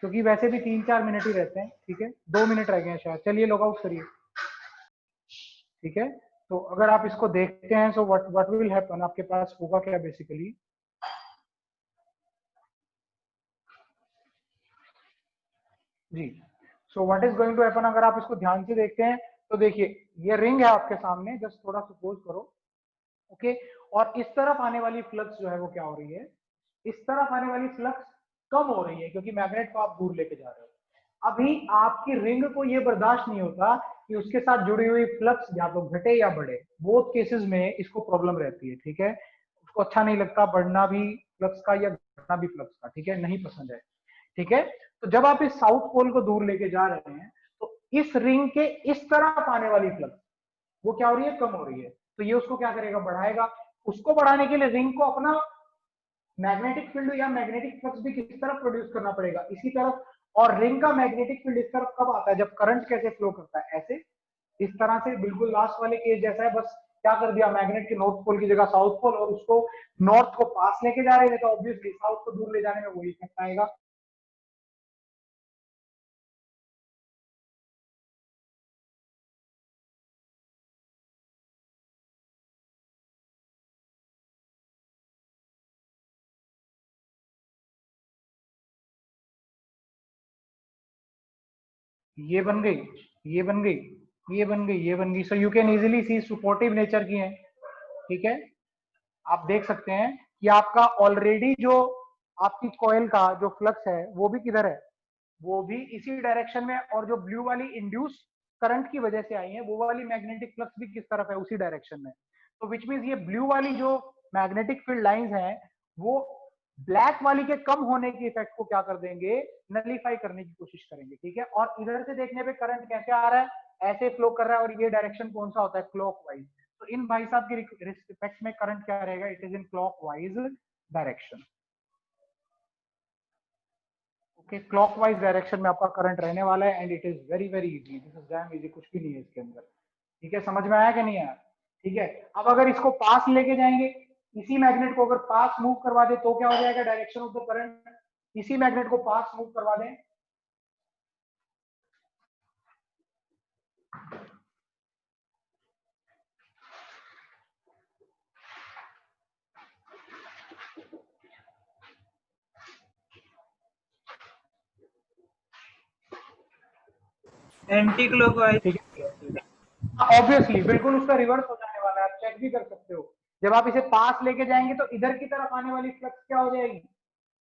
Speaker 1: क्योंकि वैसे भी 3-4 मिनट ही रहते हैं, ठीक है, 2 मिनट रह गए हैं शायद। चलिए लॉग आउट करिए, ठीक है। तो अगर आप इसको देखते हैं सो व्हाट विल हैपन, आपके पास होगा क्या बेसिकली, जी। So what is going to happen, अगर आप इसको ध्यान से देखते हैं तो देखिए ये रिंग है आपके सामने, जस्ट थोड़ा सपोज करो, ओके। और इस तरफ आने वाली फ्लक्स जो है वो क्या हो रही है, इस तरफ आने वाली फ्लक्स कम हो रही है, क्योंकि मैग्नेट को आप दूर लेके जा रहे हो। अभी आपकी रिंग को ये बर्दाश्त नहीं होता कि उसके साथ जुड़ी हुई फ्लक्स या तो घटे या बढ़े, बोथ केसेस में इसको प्रॉब्लम रहती है, ठीक है। उसको अच्छा नहीं लगता बढ़ना भी फ्लक्स का या घटना भी फ्लक्स का, ठीक है, नहीं पसंद है, ठीक है। तो जब आप इस साउथ पोल को दूर लेके जा रहे हैं तो इस रिंग के इस तरफ आने वाली फ्लक्स वो क्या हो रही है, कम हो रही है। तो ये उसको क्या करेगा, बढ़ाएगा। उसको बढ़ाने के लिए रिंग को अपना मैग्नेटिक फील्ड या मैग्नेटिक फ्लक्स भी किस तरफ प्रोड्यूस करना पड़ेगा, इसी तरफ। और रिंग का मैग्नेटिक फील्ड इस तरफ कब आता है, जब करंट कैसे फ्लो करता है, ऐसे, इस तरह से, बिल्कुल लास्ट वाले केस जैसा है। बस क्या कर दिया, मैग्नेट के नॉर्थ पोल की जगह साउथ पोल, और उसको नॉर्थ को पास लेके जा रहे थे, तो ऑब्वियसली साउथ को दूर ले जाने में वही इफेक्ट आएगा। ये बन गई, ये बन गई, ये बन गई, ये बन गई। So you can easily C supportive nature की है, ठीक है। आप देख सकते हैं कि आपका ऑलरेडी जो आपकी कॉइल का जो फ्लक्स है वो भी किधर है, वो भी इसी डायरेक्शन में, और जो ब्लू वाली इंड्यूस करंट की वजह से आई है वो वाली मैग्नेटिक फ्लक्स भी किस तरफ है, उसी डायरेक्शन में। तो विच मींस ये ब्लू वाली जो मैग्नेटिक फील्ड लाइंस हैं वो ब्लैक वाली के कम होने की इफेक्ट को क्या कर देंगे, नलीफाई करने की कोशिश करेंगे, ठीक है। और इधर से देखने पे करंट कैसे आ रहा है, ऐसे फ्लो कर रहा है, और ये डायरेक्शन कौन सा होता है, क्लॉकवाइज। तो इन भाई साहब के रिस्पेक्ट में करंट क्या रहेगा, it is in clockwise direction. Okay, clockwise direction में आपका करंट रहने वाला है, and it is very very easy, this is damn easy, कुछ भी नहीं है इसके अंदर, ठीक है। समझ में आया कि नहीं आया, ठीक है। अब अगर इसको पास लेके जाएंगे, इसी मैग्नेट को अगर पास मूव करवा दे तो क्या हो जाएगा, डायरेक्शन ऑफ द करंट, इसी मैग्नेट को पास मूव करवा दें,
Speaker 2: एंटी क्लॉकवाइज।
Speaker 1: ठीक है। ऑब्वियसली बिल्कुल उसका रिवर्स हो जाने वाला है, आप चेक भी कर सकते हो। जब आप इसे पास लेके जाएंगे तो इधर की तरफ आने वाली फ्लक्स क्या हो जाएगी,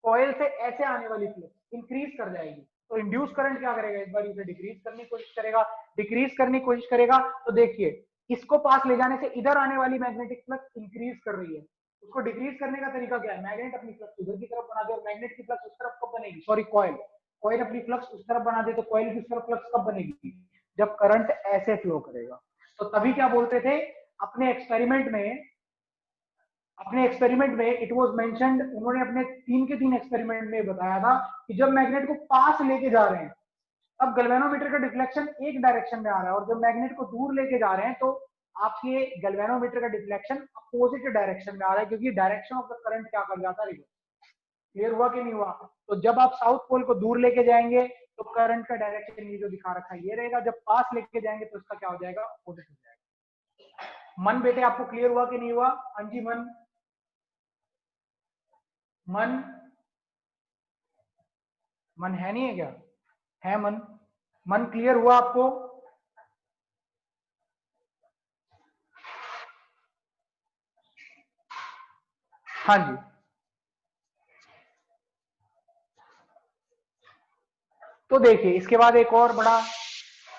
Speaker 1: कॉइल से ऐसे आने वाली फ्लक्स इंक्रीज कर जाएगी। तो इंड्यूस करंट क्या करेगा, इस बार इसे डिक्रीज करने की कोशिश करेगा, डिक्रीज करने की कोशिश करेगा। तो देखिए इसको पास ले जाने से इधर आने वाली मैग्नेटिक फ्लक्स इंक्रीज कर रही है, उसको डिक्रीज करने का तरीका क्या है, मैग्नेट अपनी फ्लक्स उधर की तरफ बना दे, और मैग्नेट की फ्लक्स उस तरफ कब बनेगी, सॉरी कॉइल, कॉइल अपनी फ्लक्स उस तरफ बना दे, तो कॉइल की उस तरफ फ्लक्स कब बनेगी, जब करंट ऐसे फ्लो करेगा। तो तभी क्या बोलते थे अपने एक्सपेरिमेंट में इट वाज मेंशन्ड, उन्होंने अपने 3 के 3 एक्सपेरिमेंट में बताया था कि जब मैग्नेट को पास लेके जा रहे हैं तब गैल्वेनोमीटर का डिफ्लेक्शन एक डायरेक्शन में आ रहा है, और जब मैग्नेट को दूर लेके जा रहे हैं तो आपके गैल्वेनोमीटर का डिफ्लेक्शन अपोजिट डायरेक्शन में आ रहा है, क्योंकि डायरेक्शन ऑफ द करंट क्या कर जाता है, क्लियर हुआ कि नहीं हुआ। तो जब आप साउथ पोल को दूर लेके जाएंगे तो करंट का डायरेक्शन ये जो दिखा रखा है ये रहेगा, जब पास लेके जाएंगे तो इसका क्या हो जाएगा, अपोजिट हो जाएगा। मन बेटे आपको क्लियर हुआ कि नहीं हुआ, अंजी मन, मन मन है नहीं है क्या, है मन, मन क्लियर हुआ आपको, हाँ जी। तो देखिए इसके बाद एक और बड़ा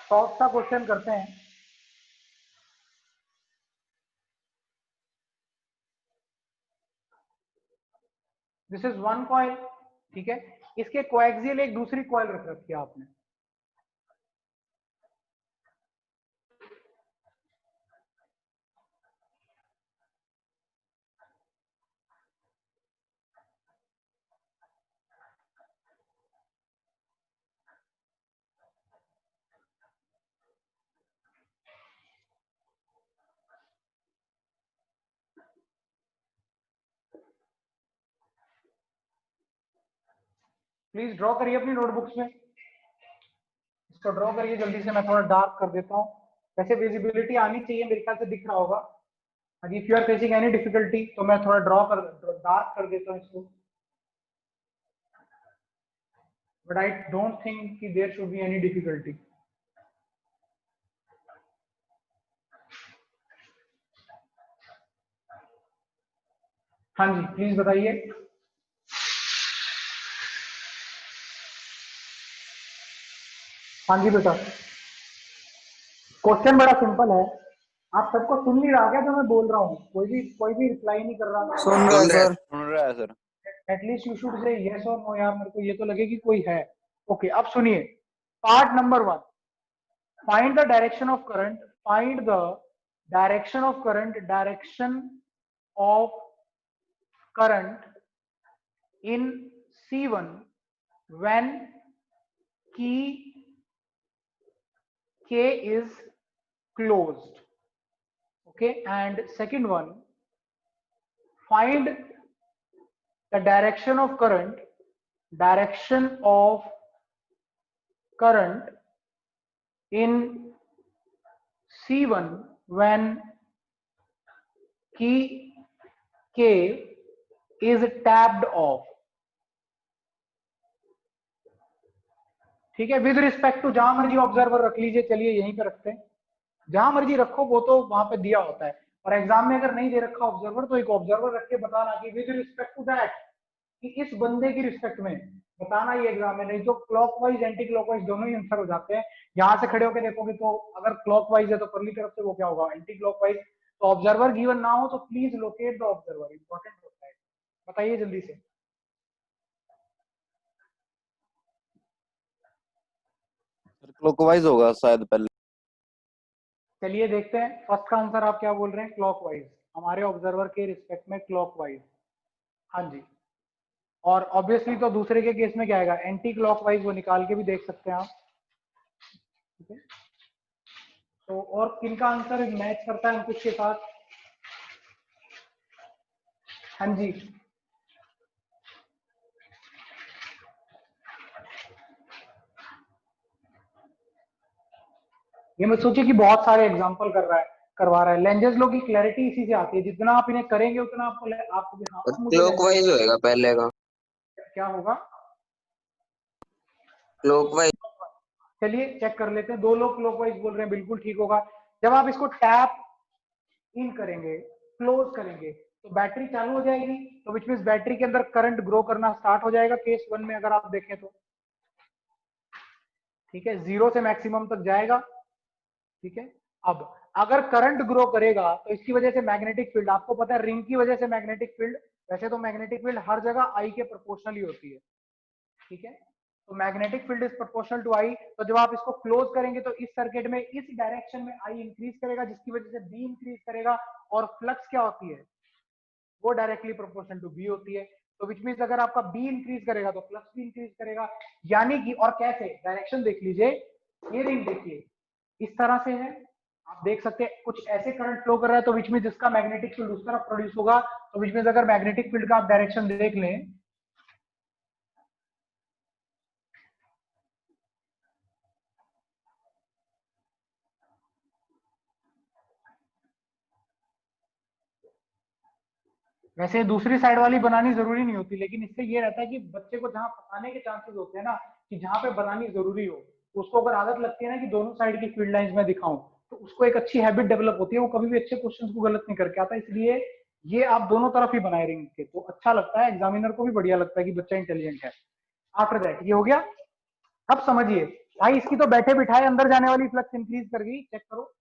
Speaker 1: सॉफ्ट सा क्वेश्चन करते हैं। दिस इज वन कॉइल, ठीक है, इसके कोएक्सियल एक दूसरी कॉइल रख रखी है आपने, प्लीज ड्रॉ करिए अपनी नोटबुक्स में, इसको ड्रॉ करिए जल्दी से, मैं थोड़ा डार्क कर देता हूँ, वैसे विजिबिलिटी आनी चाहिए, मेरे ख्याल से दिख रहा होगा। If you are facing any difficulty तो मैं थोड़ा डार्क कर देता हूँ इसको, बट आई डोंट थिंक कि there should be any difficulty. हाँ जी प्लीज बताइए। हाँ जी बेटा, क्वेश्चन बड़ा सिंपल है, आप सबको सुन नहीं रहा क्या जो मैं बोल रहा हूँ, कोई भी रिप्लाई नहीं कर रहा,
Speaker 3: सुन रहा है सर।
Speaker 4: सुन रहा है sir.
Speaker 1: At least you should say yes और नो यार, मेरे को ये तो लगे कि कोई है। ओके अब सुनिए, part number 1, find the direction of current, find the direction of current, direction of current in C1 when key K is closed, okay, and second one, find the direction of current in C1 when key K is tapped off, ठीक है। With respect to जहां मर्जी observer रख लीजिए, चलिए यहीं पे रखते हैं, जहां मर्जी रखो वो तो वहां पे दिया होता है, और एग्जाम में अगर नहीं दे रखा ऑब्जर्वर तो एक ऑब्जर्वर रख के बताना कि विद रिस्पेक्ट टू दैट कि इस बंदे की रिस्पेक्ट में बताना ये एग्जाम में, नहीं तो क्लॉकवाइज एंटी क्लॉकवाइज दोनों ही आंसर हो जाते हैं। यहाँ से खड़े होकर देखोगे तो अगर क्लॉकवाइज है तो परली तरफ से वो क्या होगा, एंटी क्लॉकवाइज। तो ऑब्जर्वर गिवन ना हो तो please locate the observer, important होता है। बताइए जल्दी से।
Speaker 4: सर क्लॉकवाइज होगा शायद पहले।
Speaker 1: चलिए देखते हैं फर्स्ट का आंसर आप क्या बोल रहे हैं, क्लॉकवाइज, हमारे ऑब्जर्वर के रिस्पेक्ट में क्लॉकवाइज। हाँ जी, और ऑब्वियसली तो दूसरे के केस में क्या आएगा, एंटी क्लॉकवाइज, वो निकाल के भी देख सकते हैं आप। ठीक है, तो और किनका आंसर मैच करता है अंकुश के साथ? हाँ जी, ये मैं सोचिए कि बहुत सारे एग्जांपल करवा रहा है। लेंजेस लो की क्लैरिटी इसी से आती है, जितना आप इन्हें करेंगे उतना आपको हाँ, मुझे
Speaker 8: क्लॉकवाइज होएगा पहले का।
Speaker 1: क्या होगा,
Speaker 8: क्लॉकवाइज।
Speaker 1: चलिए चेक कर लेते हैं। दो लोग क्लॉकवाइज बोल रहे हैं, बिल्कुल ठीक होगा। जब आप इसको टैप इन करेंगे, क्लोज करेंगे, तो बैटरी चालू हो जाएगी, तो विच मींस बैटरी के अंदर करंट ग्रो करना स्टार्ट हो जाएगा केस 1 में अगर आप देखें तो। ठीक है, 0 से मैक्सिमम तक जाएगा। ठीक है, अब अगर करंट ग्रो करेगा तो इसकी वजह से मैग्नेटिक फील्ड, आपको पता है रिंग की वजह से मैग्नेटिक फील्ड, वैसे तो मैग्नेटिक फील्ड हर जगह आई के प्रोपोर्शनल ही होती है। ठीक है, तो magnetic field is proportional to I. तो जब आप इसको क्लोज करेंगे तो इस सर्किट में इस डायरेक्शन में आई इंक्रीज करेगा, जिसकी वजह से बी इंक्रीज करेगा, और फ्लक्स क्या होती है, वो डायरेक्टली प्रोपोर्शनल टू बी होती है। तो विच मींस अगर आपका बी इंक्रीज करेगा तो फ्लक्स भी इंक्रीज करेगा, यानी कि, और कैसे, डायरेक्शन देख लीजिए, ये रिंग देखिए इस तरह से है, आप देख सकते हैं कुछ ऐसे करंट फ्लो कर रहा है, तो विच मींस जिसका मैग्नेटिक फील्ड उस तरफ प्रोड्यूस होगा। तो विच मींस अगर मैग्नेटिक फील्ड का आप डायरेक्शन देख लें, वैसे दूसरी साइड वाली बनानी जरूरी नहीं होती, लेकिन इससे ये रहता है कि बच्चे को जहां फंसाने के चांसेस होते हैं ना, कि जहां पे बनानी जरूरी हो, उसको अगर आदत लगती है ना कि दोनों साइड की फील्ड लाइंस में दिखाऊं, तो उसको एक अच्छी हैबिट डेवलप होती है, वो कभी भी अच्छे क्वेश्चंस को गलत नहीं करके आता। इसलिए ये आप दोनों तरफ ही बनाए रिंग के, तो अच्छा लगता है, एग्जामिनर को भी बढ़िया लगता है कि बच्चा इंटेलिजेंट है। आफ्टर दैट ये हो गया। अब समझिए भाई, इसकी तो बैठे बिठाए अंदर जाने वाली फ्लक्स इंक्रीज कर गई, चेक करो।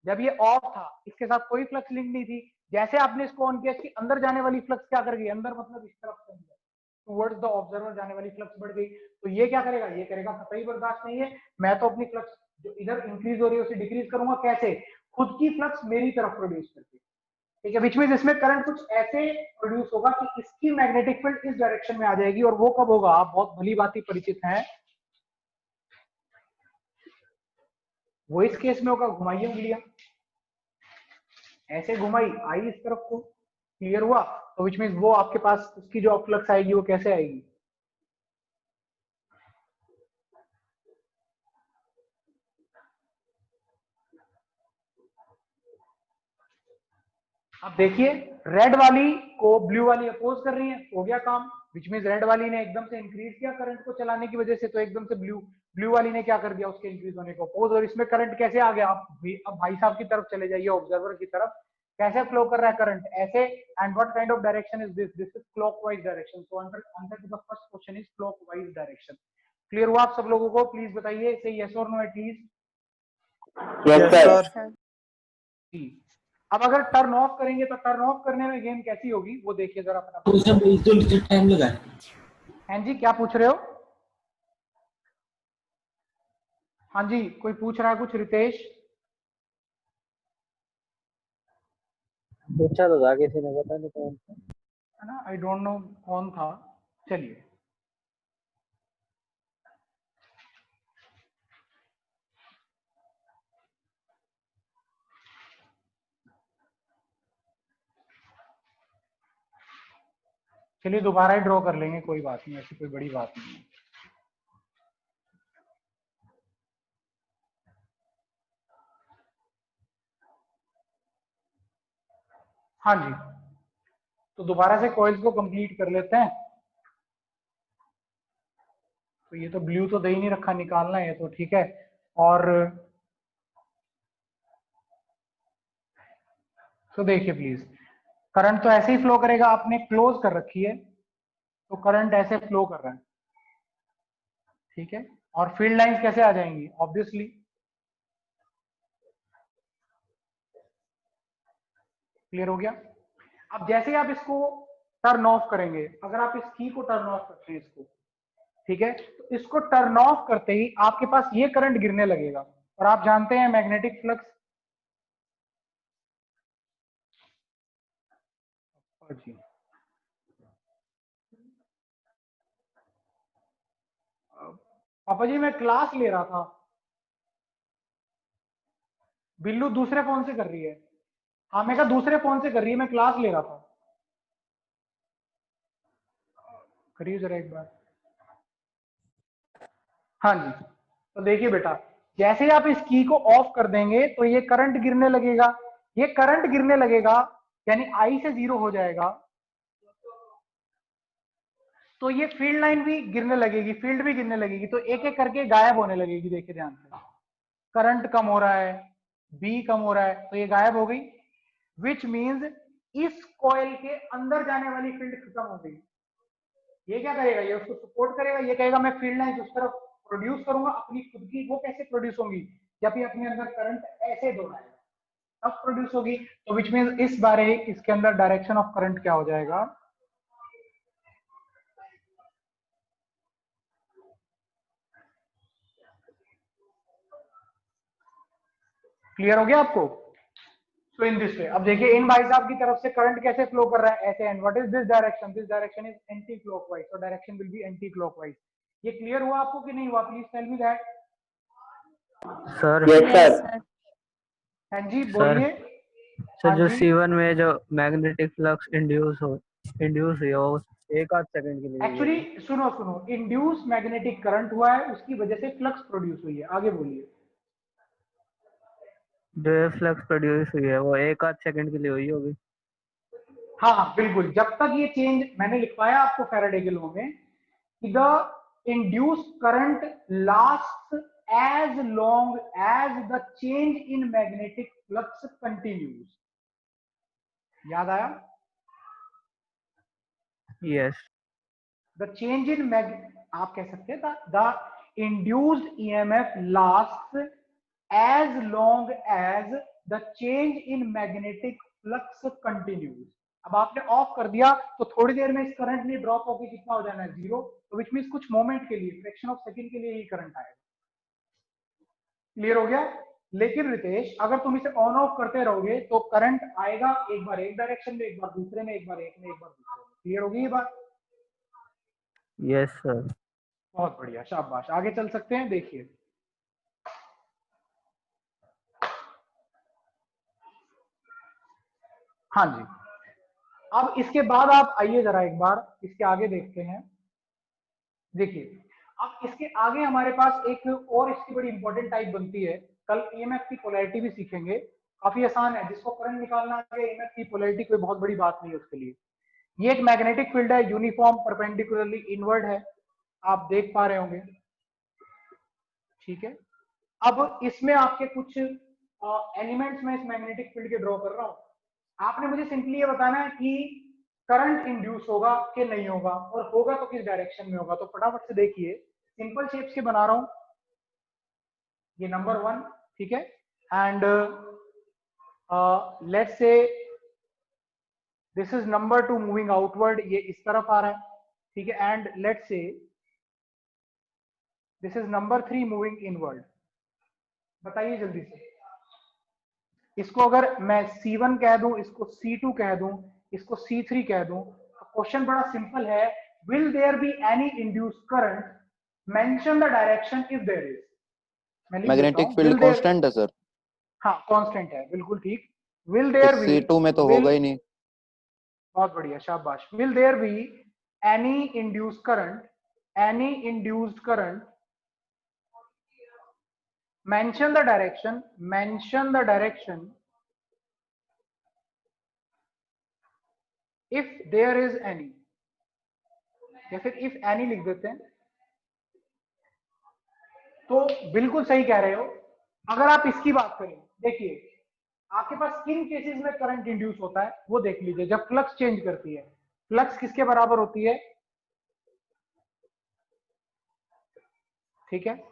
Speaker 1: जब ये ऑफ था, इसके साथ कोई फ्लक्स लिंक नहीं थी, जैसे आपने इसको ऑन किया, इसके अंदर जाने वाली फ्लक्स क्या कर गई, अंदर मतलब इस तरफ से टुवर्ड्स द ऑब्जर्वर जाने वाली फ्लक्स बढ़ गई। तो ये क्या करेगा, ये करेगा कतई बर्दाश्त नहीं है, मैं तो अपनी फ्लक्स जो इधर इंक्रीज हो रही है उसे डिक्रीज करूंगा। कैसे, खुद की फ्लक्स मेरी तरफ प्रोड्यूस करके। ठीक है, विच मींस इसमें करंट कुछ ऐसे प्रोड्यूस होगा कि इसकी मैग्नेटिक फील्ड इस डायरेक्शन में आ जाएगी, और वो कब होगा, आप बहुत भली बात ही परिचित हैं, वो इस केस में होगा, घुमाइए उंगलियां, ऐसे घुमाई, आई इस तरफ को, क्लियर हुआ। तो विच मींस वो आपके पास उसकी जो फ्लक्स आएगी वो कैसे आएगी, अब देखिए, रेड वाली को ब्लू वाली अपोज कर रही है, हो गया काम। विच मींस रेड वाली ने एकदम से इंक्रीज किया करंट को चलाने की वजह से, तो एकदम से ब्लू वाली ने क्या कर दिया, उसके इंक्रीज होने को अपोज, और इसमें करंट कैसे आ गया, अब भाई साहब की तरफ चले जाइए, ऑब्जर्वर की तरफ, कैसे फ्लो कर रहा है करंट, ऐसे। And what kind of direction is this, this is clockwise direction. So answer to the first question is clockwise direction. Clear हुआ आप सब लोगों को? प्लीज बताइए, से यस और नो एटलीस्ट।
Speaker 4: Yes sir.
Speaker 1: अब अगर टर्न ऑफ करेंगे तो टर्न ऑफ करने में गेम कैसी होगी वो देखिए जरा अपना।
Speaker 7: टाइम लगा।
Speaker 1: हाँ जी, क्या पूछ रहे हो? हाँ जी, कोई पूछ रहा है कुछ, रितेश?
Speaker 3: पूछा तो था किसी ने, पता नहीं कौन था,
Speaker 1: है ना, आई डोंट नो कौन था। चलिए, चलिए दोबारा ही ड्रॉ कर लेंगे, कोई बात नहीं, ऐसी कोई बड़ी बात नहीं है। हाँ जी, तो दोबारा से कॉइल्स को कंप्लीट कर लेते हैं। तो ये तो ब्लू तो दे ही नहीं रखा, निकालना है तो ठीक है। और तो देखिए प्लीज, करंट तो ऐसे ही फ्लो करेगा, आपने क्लोज कर रखी है, तो करंट ऐसे फ्लो कर रहा है, ठीक है। और फील्ड लाइंस कैसे आ जाएंगी, ऑब्वियसली क्लियर हो गया। अब जैसे आप इसको टर्न ऑफ करेंगे, अगर आप इस की को टर्न ऑफ करते हैं इसको, ठीक है, तो इसको टर्न ऑफ करते ही आपके पास ये करंट गिरने लगेगा। और आप जानते हैं मैग्नेटिक फ्लक्स, जी पापा जी मैं क्लास ले रहा था, बिल्लू दूसरे फोन से कर रही है। हाँ मैं कहा दूसरे फोन से कर रही है, मैं क्लास ले रहा था। करिए जरा एक बार। हाँ जी, तो देखिए बेटा, जैसे ही आप इस की को ऑफ कर देंगे तो ये करंट गिरने लगेगा। ये करंट गिरने लगेगा यानी आई से 0 हो जाएगा, तो ये फील्ड लाइन भी गिरने लगेगी, फील्ड भी गिरने लगेगी, तो एक एक करके गायब होने लगेगी। देखिए ध्यान से, करंट कम हो रहा है, बी कम हो रहा है, तो ये गायब हो गई, विच मीन्स इस कॉइल के अंदर जाने वाली फील्ड खत्म हो गई। ये क्या करेगा, ये उसको सपोर्ट करेगा, ये कहेगा मैं फील्ड लाइन उस तरफ प्रोड्यूस करूंगा अपनी खुद की। वो कैसे प्रोड्यूस होंगी, जब ये अपने अंदर करंट ऐसे दौड़ाएगा तब प्रोड्यूस होगी। तो विच मीन्स इस बारे इसके अंदर डायरेक्शन ऑफ करंट क्या हो जाएगा, क्लियर हो गया आपको। सो इन दिस वे, अब देखिए इन भाई साहब की तरफ से करंट कैसे फ्लो कर रहा है, ऐसे। And what is this direction is anti clockwise, so direction will be anti clockwise. ये क्लियर हुआ आपको कि नहीं हुआ, please tell me that.
Speaker 3: Sir
Speaker 5: yes sir.
Speaker 1: हाँ जी बोलिए।
Speaker 3: सर
Speaker 1: हाँ
Speaker 3: जो
Speaker 1: जी,
Speaker 3: C1 में जो मैग्नेटिक फ्लक्स इंड्यूस हुई है वो एक आध सेकंड के लिए हुई
Speaker 1: एक्चुअली
Speaker 3: होगी।
Speaker 1: सुनो, इंड्यूस मैग्नेटिक करंट हुआ है, उसकी वजह से फ्लक्स प्रोड्यूस हुई है। आगे बोलिए।
Speaker 3: जो ये फ्लक्स प्रोड्यूस हुई है वो एक आध सेकंड के लिए हुई होगी।
Speaker 1: हाँ बिल्कुल, जब तक ये चेंज, मैंने लिखवाया आपको फैराडे के लॉ में, the induce current last as long as the change in magnetic flux continues. याद आया।
Speaker 3: यस।
Speaker 1: द चेंज इन आप कह सकते हैं the induced EMF last as long as the change in magnetic flux continues. अब आपने ऑफ कर दिया तो थोड़ी देर में इस करंट ने ड्रॉप होकर कितना हो जाना है, 0, तो विच मींस कुछ मोमेंट के लिए, फ्रैक्शन ऑफ सेकंड के लिए ही करंट आएगा। क्लियर हो गया। लेकिन रितेश अगर तुम इसे ऑन ऑफ करते रहोगे तो करंट आएगा एक बार एक डायरेक्शन में, एक बार दूसरे में, एक बार एक में, एक बार दूसरे में। क्लियर होगी ये बात।
Speaker 3: Yes sir.
Speaker 1: बहुत बढ़िया, शाबाश, आगे चल सकते हैं। देखिए हाँ जी, अब इसके बाद आप आइए जरा एक बार इसके आगे देखते हैं। देखिए अब इसके आगे हमारे पास एक और इसकी बड़ी इंपॉर्टेंट टाइप बनती है। कल ईएमएफ की पोलैरिटी भी सीखेंगे, काफी आसान है। जिसको करंट निकालना है, ईएमएफ की पोलैरिटी कोई बहुत बड़ी बात नहीं है उसके लिए। ये एक मैग्नेटिक फील्ड है, यूनिफॉर्म परपेंडिकुलरली इनवर्ड है, आप देख पा रहे होंगे, ठीक है। अब इसमें आपके कुछ एलिमेंट्स में इस मैग्नेटिक फील्ड के ड्रॉ कर रहा हूं। आपने मुझे सिंपली ये बताना है कि करंट इंड्यूस होगा कि नहीं होगा, और होगा तो किस डायरेक्शन में होगा। तो फटाफट से देखिए, सिंपल शेप्स के बना रहा हूं। ये नंबर 1, ठीक है, and let's say this is number 2 moving outward, ये इस तरफ आ रहा है, ठीक है, and let's say this is number 3 moving inward. बताइए जल्दी से, इसको अगर मैं C1 कह दूं, इसको C2 कह दूं, इसको C3 कह दूं, तो क्वेश्चन बड़ा सिंपल है, will there be any induced current, mention the direction if there is. मैं लिख देता
Speaker 4: मैग्नेटिक
Speaker 1: हूं,
Speaker 4: फील्ड
Speaker 1: विल देयर,
Speaker 4: कांस्टेंट है सर,
Speaker 1: हाँ कांस्टेंट है, बिल्कुल ठीक। विल
Speaker 4: तो
Speaker 1: देयर बी,
Speaker 4: C2 में तो होगा ही नहीं।
Speaker 1: बहुत बढ़िया, शाबाश। Will there be any induced current, any induced current, mention the direction if there is any, या फिर if any लिख देते हैं। तो बिल्कुल सही कह रहे हो। अगर आप इसकी बात करें, देखिए आपके पास किन केसेस में करंट इंड्यूस होता है वो देख लीजिए। जब फ्लक्स चेंज करती है, फ्लक्स किसके बराबर होती है, ठीक है,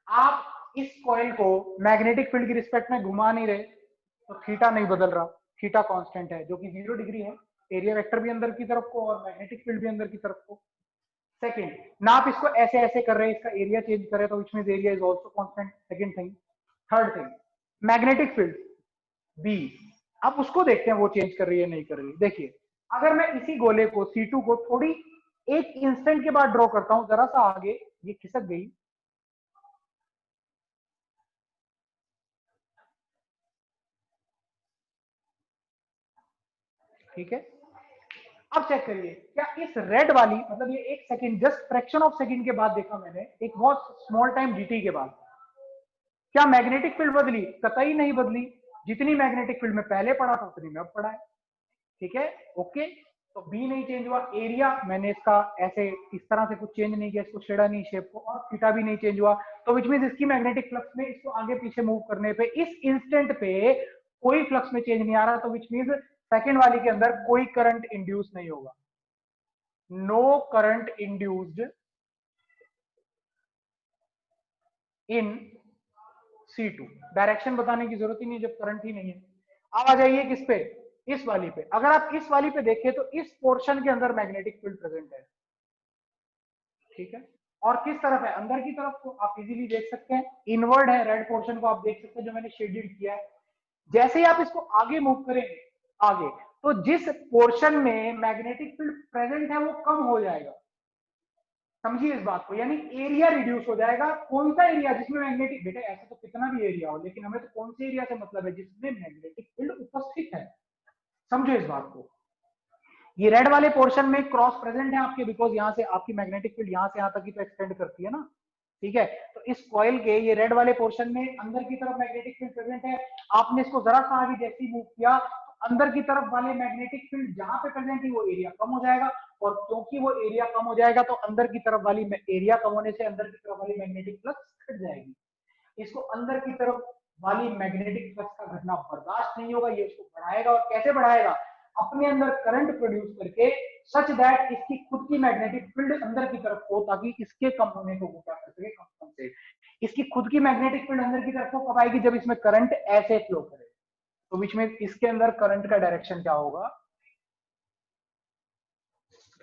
Speaker 1: आप इस कॉइल को मैग्नेटिक फील्ड की रिस्पेक्ट में घुमा नहीं रहे तो थीटा नहीं बदल रहा, थीटा कांस्टेंट है जो कि 0 डिग्री है, एरिया वेक्टर भी अंदर की तरफ को और मैग्नेटिक फील्ड भी अंदर की तरफ को। सेकंड, ना आप इसको ऐसे ऐसे कर रहे हैं, इसका एरिया चेंज करें तो which means area is also constant, second thing. Third thing, magnetic field B, अब उसको देखते हैं वो चेंज कर रही है नहीं कर रही है। देखिए, अगर मैं इसी गोले को C2 को थोड़ी एक इंस्टेंट के बाद ड्रॉ करता हूं, जरा सा आगे, ये खिसक गई, ठीक है। अब चेक करिए, क्या इस रेड वाली, मतलब ये एक second, just fraction of second के बाद देखा मैंने, एक बहुत स्मॉल टाइम dt के बाद, क्या मैग्नेटिक फील्ड बदली? कतई नहीं बदली। जितनी मैग्नेटिक फील्ड में पहले पढ़ा था उतनी में अब पढ़ा है, ठीक है, ओके। तो बी नहीं चेंज हुआ, एरिया मैंने इसका ऐसे इस तरह से कुछ चेंज नहीं किया, इसको छेड़ा नहीं शेप को, और थीटा भी नहीं चेंज हुआ, तो विच मींस इसकी मैग्नेटिक फ्लक्स में इसको आगे पीछे मूव करने पे इस इंस्टेंट पे कोई फ्लक्स में चेंज नहीं आ रहा, तो विच मींस सेकंड वाली के अंदर कोई करंट इंड्यूस नहीं होगा, no current induced in C2। Direction बताने की जरूरत ही नहीं जब करंट ही नहीं है। अब आ जाइए किस पे, इस वाली पे। अगर आप इस वाली पे देखें तो इस पोर्शन के अंदर मैग्नेटिक फील्ड प्रेजेंट है, ठीक है, और किस तरफ है? अंदर की तरफ को आप इजीली देख सकते हैं, इनवर्ड है, रेड पोर्शन को आप देख सकते हैं जो मैंने शेडेड किया है। जैसे ही आप इसको आगे मूव करेंगे आगे, तो जिस पोर्शन में मैग्नेटिक फील्ड प्रेजेंट है वो कम हो जाएगा, समझिए इस बात को, यानी एरिया रिड्यूस हो जाएगा। कौन सा एरिया? जिसमें मैग्नेटिक, बेटा ऐसा तो कितना भी एरिया हो, लेकिन हमें तो कौन से एरिया से मतलब है? जिसमें मैग्नेटिक फील्ड उपस्थित है, समझो इस बात को। ये रेड वाले पोर्शन में क्रॉस प्रेजेंट है आपके, बिकॉज यहाँ से आपकी मैग्नेटिक फील्ड यहाँ से यहाँ तक ही तो एक्सटेंड करती है ना, ठीक है। तो इस कॉइल के ये रेड वाले पोर्शन में अंदर की तरफ मैग्नेटिक फील्ड प्रेजेंट है, आपने इसको जरा सा आगे जैसे ही मूव किया, अंदर की तरफ वाले मैग्नेटिक फील्ड जहां पे प्रेजेंट है वो एरिया कम हो जाएगा, और क्योंकि वो एरिया कम हो जाएगा तो अंदर की तरफ वाली एरिया कम होने से अंदर की तरफ वाली मैग्नेटिक फ्लक्स घट जाएगी। इसको अंदर की तरफ वाली मैग्नेटिक फ्लक्स का घटना बर्दाश्त नहीं होगा, ये उसको बढ़ाएगा, और कैसे बढ़ाएगा? अपने अंदर करंट प्रोड्यूस करके, सच दैट इसकी खुद की मैग्नेटिक फील्ड अंदर की तरफ हो, ताकि इसके कम होने को वो क्या कर सके, कंपनसेट। इसकी खुद की मैग्नेटिक फील्ड अंदर की तरफ हो कब आएगी? जब इसमें करंट ऐसे फ्लो करे, तो बीच में इसके अंदर करंट का डायरेक्शन क्या होगा?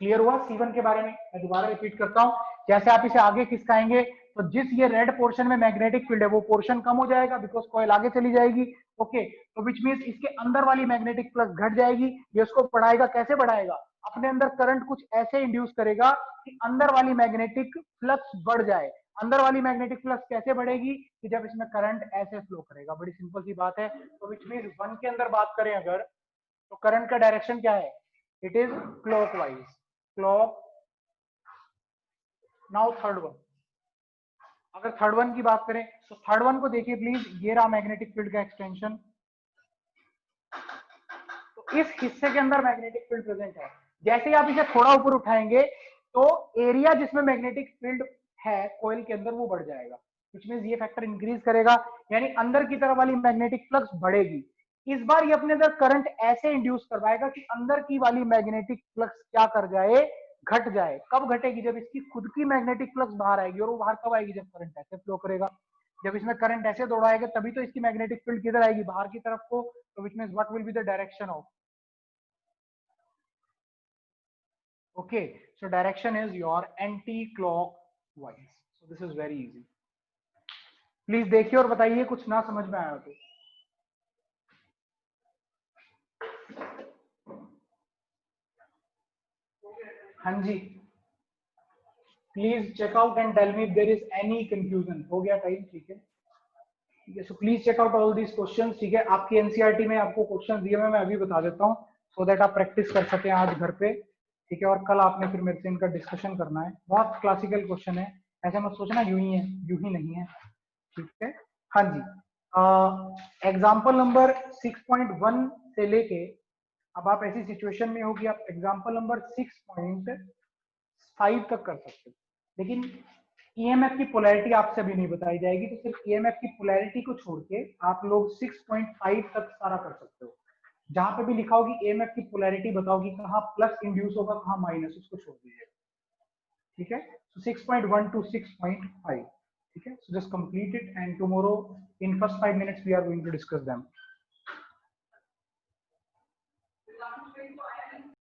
Speaker 1: क्लियर हुआ C1 के बारे में? मैं दोबारा रिपीट करता हूं, जैसे आप इसे आगे खिसकाएंगे तो जिस ये रेड पोर्शन में मैग्नेटिक फील्ड है वो पोर्शन कम हो जाएगा, बिकॉज कॉइल आगे चली जाएगी, ओके। तो विच मींस इसके अंदर वाली मैग्नेटिक फ्लक्स घट जाएगी, ये उसको बढ़ाएगा। कैसे बढ़ाएगा? अपने अंदर करंट कुछ ऐसे इंड्यूस करेगा कि अंदर वाली मैग्नेटिक फ्लक्स बढ़ जाए। अंदर वाली मैग्नेटिक फ्लक्स कैसे बढ़ेगी? कि जब इसमें करंट ऐसे फ्लो करेगा, बड़ी सिंपल सी बात है। तो विच मींस 1 के अंदर बात करें अगर, तो करंट का डायरेक्शन क्या है? It is clockwise, clock. Now third one, अगर थर्ड वन की बात करें तो थर्ड वन को देखिए प्लीज, ये रहा मैग्नेटिक फील्ड का एक्सटेंशन, तो इस हिस्से के अंदर मैग्नेटिक फील्ड प्रेजेंट है। जैसे ही आप इसे थोड़ा ऊपर उठाएंगे तो एरिया जिसमें मैग्नेटिक फील्ड है कॉइल के अंदर वो बढ़ जाएगा, which means ये फैक्टर इंक्रीज करेगा, यानी अंदर की तरफ वाली मैग्नेटिक फ्लक्स बढ़ेगी। इस बार ये अपने अंदर करंट ऐसे इंड्यूस करवाएगा कि अंदर की वाली मैग्नेटिक फ्लक्स क्या कर जाए? घट जाए। कब घटेगी? जब इसकी खुद की मैग्नेटिक फ्लक्स बाहर आएगी, और वो बाहर कब आएगी? जब करंट ऐसे फ्लो करेगा। जब इसमें करंट ऐसे दौड़ाएगा तभी तो इसकी मैग्नेटिक फील्ड किधर आएगी? बाहर की तरफ को। तो which means what will be the direction of? Okay, so direction is your anti-clockwise. So this is very easy. Please देखिए और बताइए कुछ ना समझ में आया तो। हाँ जी, please check out and tell me if there is any confusion. हो गया टाइम? ठीक है, ठीक है। So please check out all these questions, ठीक है। आपकी एनसीईआरटी में आपको क्वेश्चंस दिए मैं अभी बता देता हूँ, सो दैट आप प्रैक्टिस कर सकें आज घर पे, ठीक है। और कल आपने फिर मेरे से इनका डिस्कशन करना है। बहुत क्लासिकल क्वेश्चन है, ऐसे मत सोचना यूं ही है, यूं ही नहीं है, ठीक है। हाँ जी, एग्जाम्पल नंबर 6.1 से लेके अब आप ऐसी सिचुएशन में हो कि आप एग्जाम्पल नंबर 6.5 तक कर सकते हो, लेकिन ईएमएफ की पोलैरिटी आपसे भी नहीं बताई जाएगी, तो सिर्फ ईएमएफ की पोलैरिटी को छोड़ के आप लोग 6.5 तक सारा कर सकते हो। जहां पे भी लिखा होगी ईएमएफ की पोलैरिटी बताओ कि कहाँ प्लस इंड्यूस होगा कहाँ माइनस, उसको छोड़ दीजिएगा, ठीक है। तो 6.1 to 6.5 ठीक है, so just complete it and tomorrow in first 5 minutes we are going to discuss them.